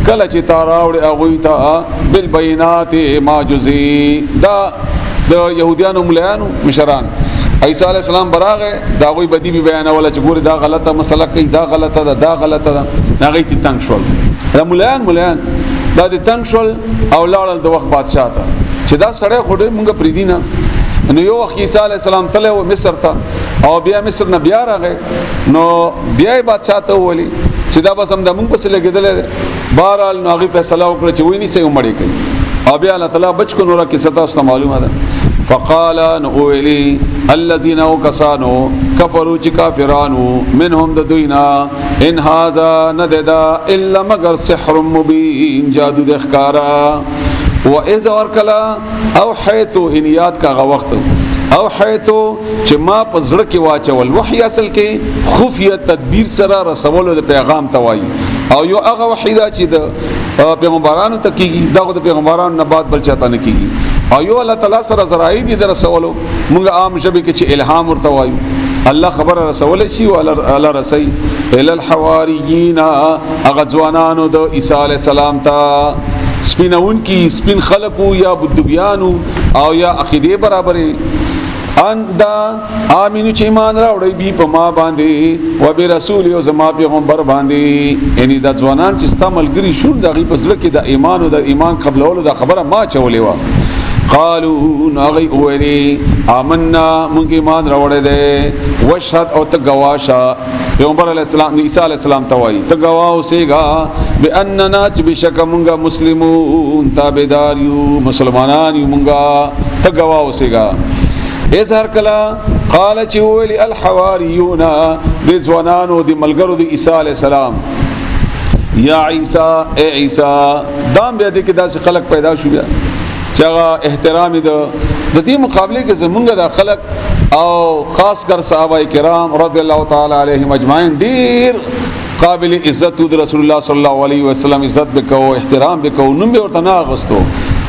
کلا چې تاراوړ اغویتا بالبينات معجزي دا د يهوديانو مليانو مشران عیسی علی السلام براغه دا غوی بدی به بیان ولا چې ګوره دا غلطه مسله کوي دا غلطه ده دا غلطه ده هغه تی تنگ شول دا مولان دا دي تنگ شول او لاړل د وخت بادشاہ ته چې دا سړی خوري مونږ پریدینا نو یو وخت عیسی علی السلام تله و مصر ته او بیا مصر نه بیا راغی نو بیا بادشاہ ته ولی چې دا بس هم د مونږ په لګیدل بهرحال نو هغه فیصله وکړه چې ویني سي عمر کوي او بیا الله تعالی بچ کو نور کې ستا معلومه ده فقال نويلي الذين كسانوا كفروا كافرانو منهم ددوينا ان هذا نددا الا مگر سحر مبين جادو دخکارا واذا ورکلا او حيث ان یاد کا وقت او حيث چې ما پزړه کې واچول وحي اصل کې خفیه تدبیر سره رسول د پیغام توای او یو هغه وحیدا چې د پیغمبرانو ته کیږي دغه د پیغمبرانو نه بعد بل چاته نه کیږي او یو الله تعالی سره زرائی دي در رسولو موږ عام شبي کې چې الهام ورته وایو الله خبر رسول شي او الله رسي ال الحواریین اغزوانانو د عیسی علی السلام ته سپینون کی سپین خلقو یا بدبیانو او یا عقیده برابرې ان دا امینو چې ایمان راوړي بي په ما باندې و به رسول او زما پیغمبر باندې یعنی د ځوانان چې استعمال ګری شو دغه پس لکه د ایمان او د ایمان قبلولو د خبره ما چولې و قالوا نغي اولي آمنا مونږ ایمان راوړې ده وشهد او ته گواشا پیغمبر علی السلام عیسی علی السلام توای ته گواو سیگا باننا چې بشک مونږه مسلمون تابعدار یو مسلمانان یو مونږه ته گواو سیگا اظهر کلا قال چې ویل الحواریون رضوانانو دی ملګرو دی عیسی علی السلام یا عیسی اے عیسی دام بیا دې کې داسې خلق پیدا شو بیا چې احترام د دې مقابله کې زمونږ د خلق او خاص کر صحابه کرام رضی الله تعالی علیهم اجمعین ډیر قابل عزت د رسول الله صلی الله علیه وسلم عزت وکاو احترام وکاو نوم به ورته ناغستو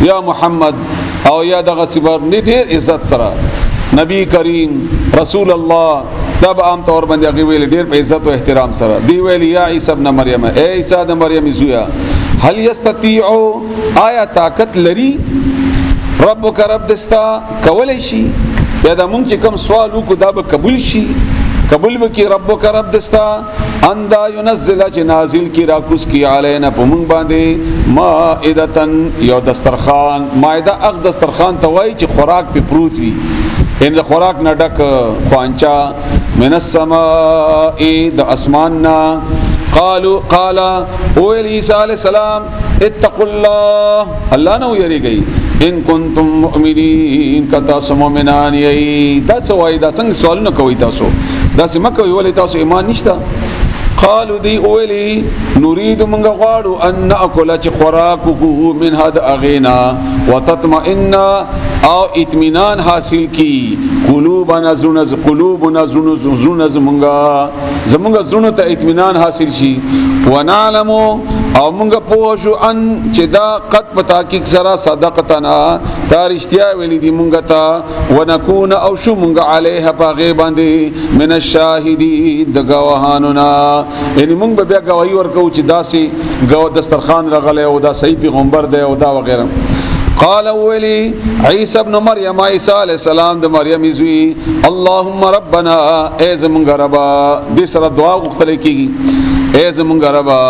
یا محمد او یا دغه صبر ډیر عزت سره نبی کریم رسول الله دا به عام طور باندې هغه ویل ډیر په عزت او احترام سره دی ویل یا عیسی ابن مریم اے عیسی د مریم زویا هل یستطيع آیا طاقت لري ربک رب دستا کولای شي یا دا مونږ چې کوم سوال وکړو دا به قبول شي قبول وکي ربک رب دستا اندا ينزل چې نازل کی راکوس کی علینا په مونږ باندې مائدتن یو دسترخوان مائده اغ دسترخوان ته وای چې خوراک په پروت وي ان د خوراک نه ډک خوانچا من السماء د اسماننا قال او عیسی علیہ السلام اتقوا الله نو یریږي ان کنتم مؤمنین کتا سمؤمنان یی دا سوای دا څنګه سوالونه کوي تاسو دا سم کوي ولې تاسو ایمان نشته قالوا دی اولی نريد من غواړو ان ناكل چ خوراکو من هذا اغینا وتطمئن او اطمینان حاصل کی قلوبنا زرون زمونږ زرون ته اطمینان حاصل شي ونعلم او مونږ پوښو ان چې دا قد پتا کی سره صدقتنا دا رښتیا ویلې دي مونږ ته ونكون او شو مونږ علیه پاغه باندې من الشاهدین د گواهانو نا یعنی مونږ بیا گواہی ورکو چې داسې گوا دسترخوان رغله او دا صحیح پیغمبر دی او دا وغیرہ قال ولي عيسى ابن مريم عيسى عليه السلام د مریم زوی اللهم ربنا اے زمونږ ربا دې سره دعا غوښتل کیږي اے زمونږ ربا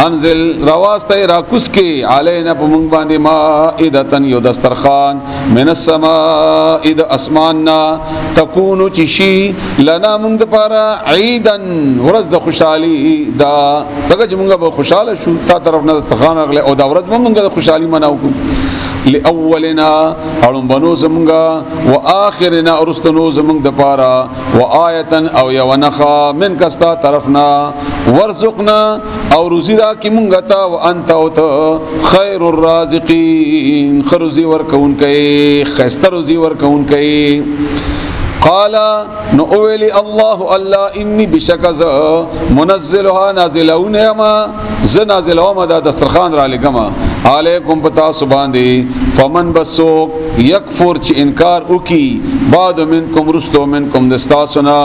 انزل رواسته راکوس کې علینا په مونږ باندې مائدتن یو دسترخوان من السماء اذ اسماننا تكون چشي لنا مونږ لپاره عيدن ورځ د خوشحالي دا څنګه چې مونږ به خوشاله شو تا طرف نه دسترخوان غله او دا ورځ مونږ د خوشحالي مناو کو لاولنا اړم بنو زمونږه واخرنا ارستنو زمونږ د پاره وآیتن او یو نخا من کستا طرفنا ورزقنا او روزی را کی مونږه تا وانت او خیر الرازقین خروزی ورکون کئ خستر روزی ورکون کئ قال نو اولی الله انی بشکز منزلها نازلون ما ز نازلهم دا دسترخوان را لګما علیکم پتا سبحانه فمن بسوک یکفر چ انکار وکي بعد منکم رستو منکم دستاسنا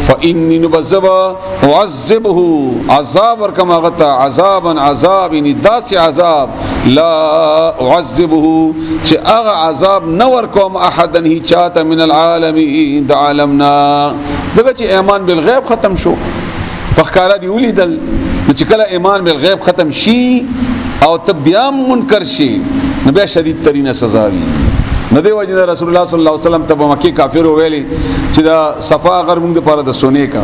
فإني نبذب اعذبه عذاب ورکما غتا عذابا عذاب ان داس عذاب لا اعذبه چ اغه عذاب نور کوم احدن هی چاته من العالمین د عالمنا دغه چې ایمان بالغیب ختم شو پخکارا دی ولیدل چې کله ایمان بالغیب ختم شي او تبیام منکر شي نو بیا شدید ترینه سزا وي نو دی وجه رسول الله صلی الله علیه وسلم ته مکی کافر ویلي چې دا صفا غر موږ لپاره د سونه کا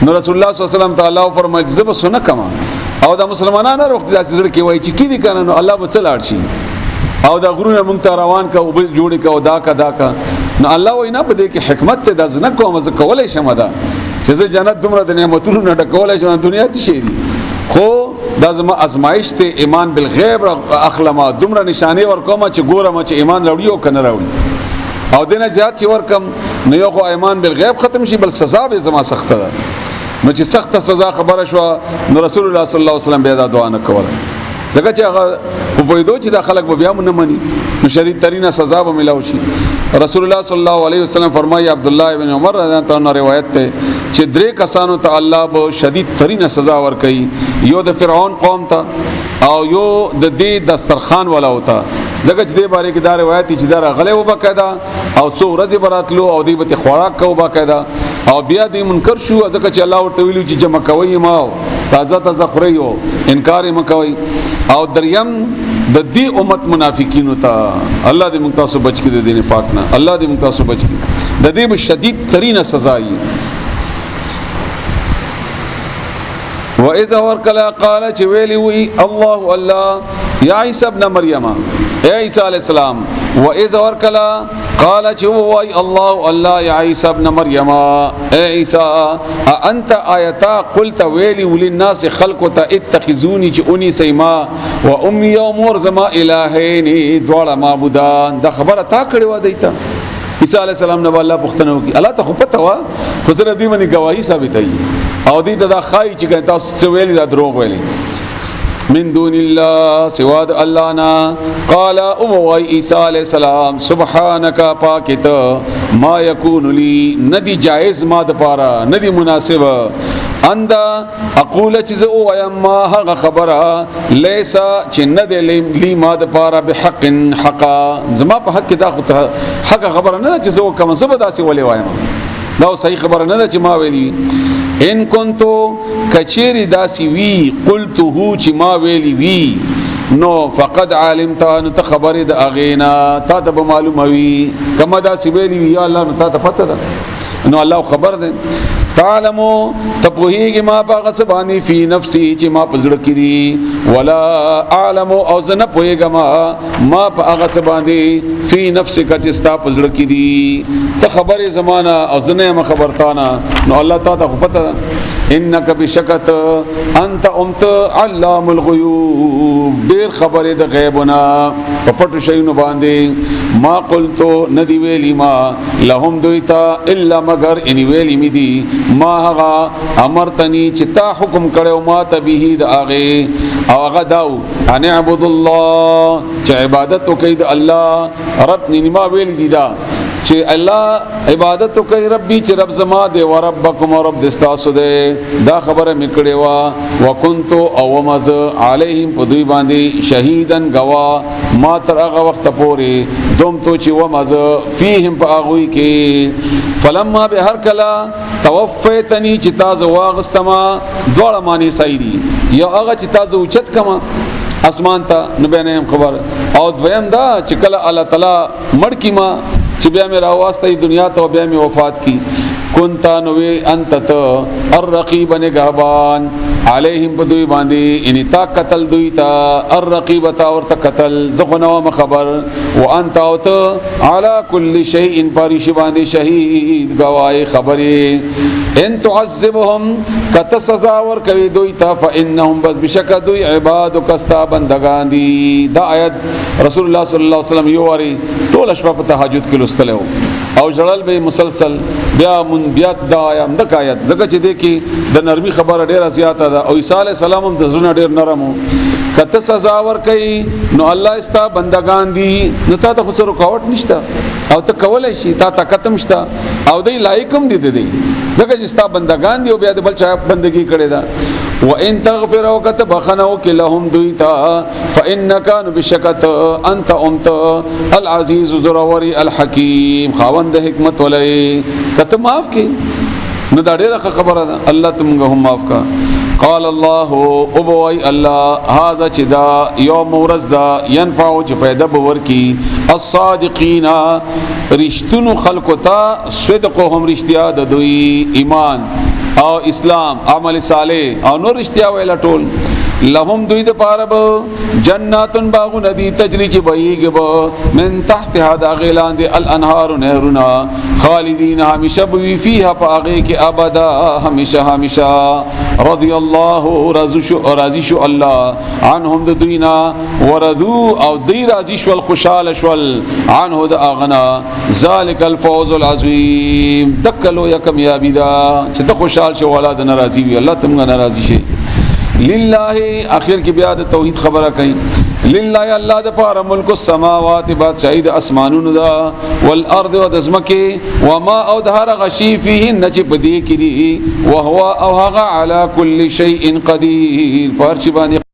نو رسول الله صلی الله علیه وسلم تعالی فرمایي زب سونه کما او د مسلمانانو وخت داسې زړه کې وای چې کی دي کنه نو الله به څلاړ شي او دا غرونه موږ ته روان کا او به جوړ کا او دا کا نو الله وینا په دې کې حکمت ته د ځنه کوم ز کولای شم دا چې زه جنت دومره د نعمتونو نه ډکولای شم دنیا ته شي دي خو دا زما ازمایش ته ایمان بالغیب اخلمه دومره نشانه ورکوم چې ګورم چې ایمان راوړي او کنه راوړي او دنه زیات چې ورکم نو یو خو ایمان بالغیب ختم شي بل سزا به زما سخته ده نو چې سخته سزا خبره شو نو رسول الله صلی الله علیه وسلم به دا دعا نه کوله دغه چې هغه په پویدو چې د خلک به بیا نه مني نو شدید ترینه سزا به ملاوي شي رسول الله صلی الله علیه وسلم فرمایي عبد الله ابن عمر رضی الله عنه روایت ته چې درې کسانو ته الله به شدید ترینه سزا ورکړي یو د فرعون قوم ته او یو د دې دسترخوان والا وتا ځکه چې دې باره کې دا روایت چې دا غلې و بقاعده او څو ورځې براتلو او دې به خوراک کو بقاعده او بیا دې منکر شو ځکه چې الله ورته ویلو چې جمع کوي ما تازه خوريو انکار یې مکوي او دریم د دې امت منافقینو ته الله دې موږ تاسو بچ کړي د نفاق نه الله دې موږ تاسو بچ کړي د دې به شدید ترینه سزا وي واذا ورکلا قال چې ویلی وی الله الله یا عیسی ابن مریم اے عیسی علیہ السلام واذا ورکلا قال چې وی الله الله یا عیسی ابن مریم اے عیسی انت آیتا قلت ویلی وللناس خلقت اتخذوني جوني سیما و امي امور زما الہین دواړه معبودان دا خبره تا کړی و دیتا عیسی علیہ السلام نه الله پختنو کی الله ته خو پته وا خو سره دې باندې گواہی ثابتای او دې دا خای چې تاسو ویلی دا دروغ ویلی من دون الله سواد الله نا قال او عیسی علیہ السلام سبحانك پاکت ما یکون لی ندی جائز ما د پارا ندی مناسب اند اقول چیز او اما هغه خبره لیسا چې ند لی ما د پارا بحق حقا زما په حق دا حق خبره نه چې زو کوم زبدا سی ولې وایم دا صحیح خبره نه چې ما ویلی ان کنتو کچری داسی وی قلته چې ما ویلی وی نو فقد علمت ان خبر د اغینا تا ته معلومه وی کما داسی ویلی وی یا الله نو تا ته پته ده نو الله خبر ده تعلمو تپوهیږي ما په غصبانی فی نفسی چې ما پزړه کړي ولا اعلم او زنه پوهیږم ما په غصبانی فی نفسک چې ستا پزړه کړي ته خبره زمانہ او زنه ما خبرتانا نو الله تعالی پته انک بشکت انت امت علام الغیوب ډیر خبره د غیبنا په پټو شیونو باندې ما قلتو ندی ویلی ما لهم دویتا الا مگر ان ویلی می دی ما هغه امرتنی چې تا حکم کړو ما ته به د اغه او هغه داو ان اعبد الله چې عبادت وکي د الله رب نیما ویل دی دا چې الله عبادت کوي ربي چې رب زما دی او ربکم رب دستاسو دی دا خبره میکړې وا وکنت او مز علیهم په دوی باندې شهیدن گوا ما تر هغه وخت پورې دوم تو چې ومز فیهم په هغه کې فلما به هر کلا توفیتنی چې تاسو واغستما دوړه معنی صحیح دي یا هغه چې تاسو اوچت کما اسمان ته نبینه خبر او دویم دا چې کله الله تعالی مړ کی ما چې بیا مې راواسته دنیا ته بیا مې وفات کی كنت نوې انت ته الرقیب نگهبان علیهم بدوی باندې ان تا قتل دوی تا الرقیب تا ورته قتل زغنو خبر وانت اوت علی کل شیء پاریش باندې شهید گواہی خبره ان تعذبهم کت سزا ور کوي دوی تا فانهم بس بشک دوی عبادک استا بندگان دي دا آیت رسول الله صلی الله علیه وسلم یو وری ټول شپه په تهجد کې لستلو او جړل به مسلسل بیا من بیات دا آیت د آیت دغه چې د دې کې د نرمي خبره ډیره زیاته ده او عیسی علی السلام هم د زړه ډیر نرمو کته سزا ور کوي نو الله استا بندگان دي نو تا ته خسر رکاوټ نشته او ته کولای شي تا طاقت مشته او دې لایقم دي دغه چې ستا بندگان دي او بیا د بل چا بندگی کړي دا وان تغفر وكتب خنو لهم دویتا فانك بشکت انت العزيز ذروري الحكيم خاوند حکمت ولای کته معاف کی نو دا ډیره خبره ده الله تمغه هم معاف کا قال الله ابوي الله هذا چدا يوم ورزدا ينفع فائدہ باور کی الصادقین رشتون خلقتا صدقهم رشتیا د دوی ایمان او اسلام عمل صالح او نور رشتیا ویلا ټول لهم دوی د پارب جناتن باغ ندی تجری چ بهیګ من تحت هذا غیلان دی الانهار نهرنا خالدین همیشه بوی فیها پاغه کی ابدا همیشه رضی الله راضی شو الله عنهم د دوینا وردو او دی راضی شو خوشاله شو عنه د اغنا ذالک الفوز العظیم دکلو یکم یا بدا چې د خوشال شو ولادت ناراضی وی الله تمغه ناراضی شي لله اخر کی بیا د توحید خبره کئ لله الله د پاره ملک السماوات بادشاہی د اسمانونو دا والارض و د زمکه وما او د هر غشی فيه نچ بدی کی دی وهو او هغه علی کل شیء قدیر پارچ باندې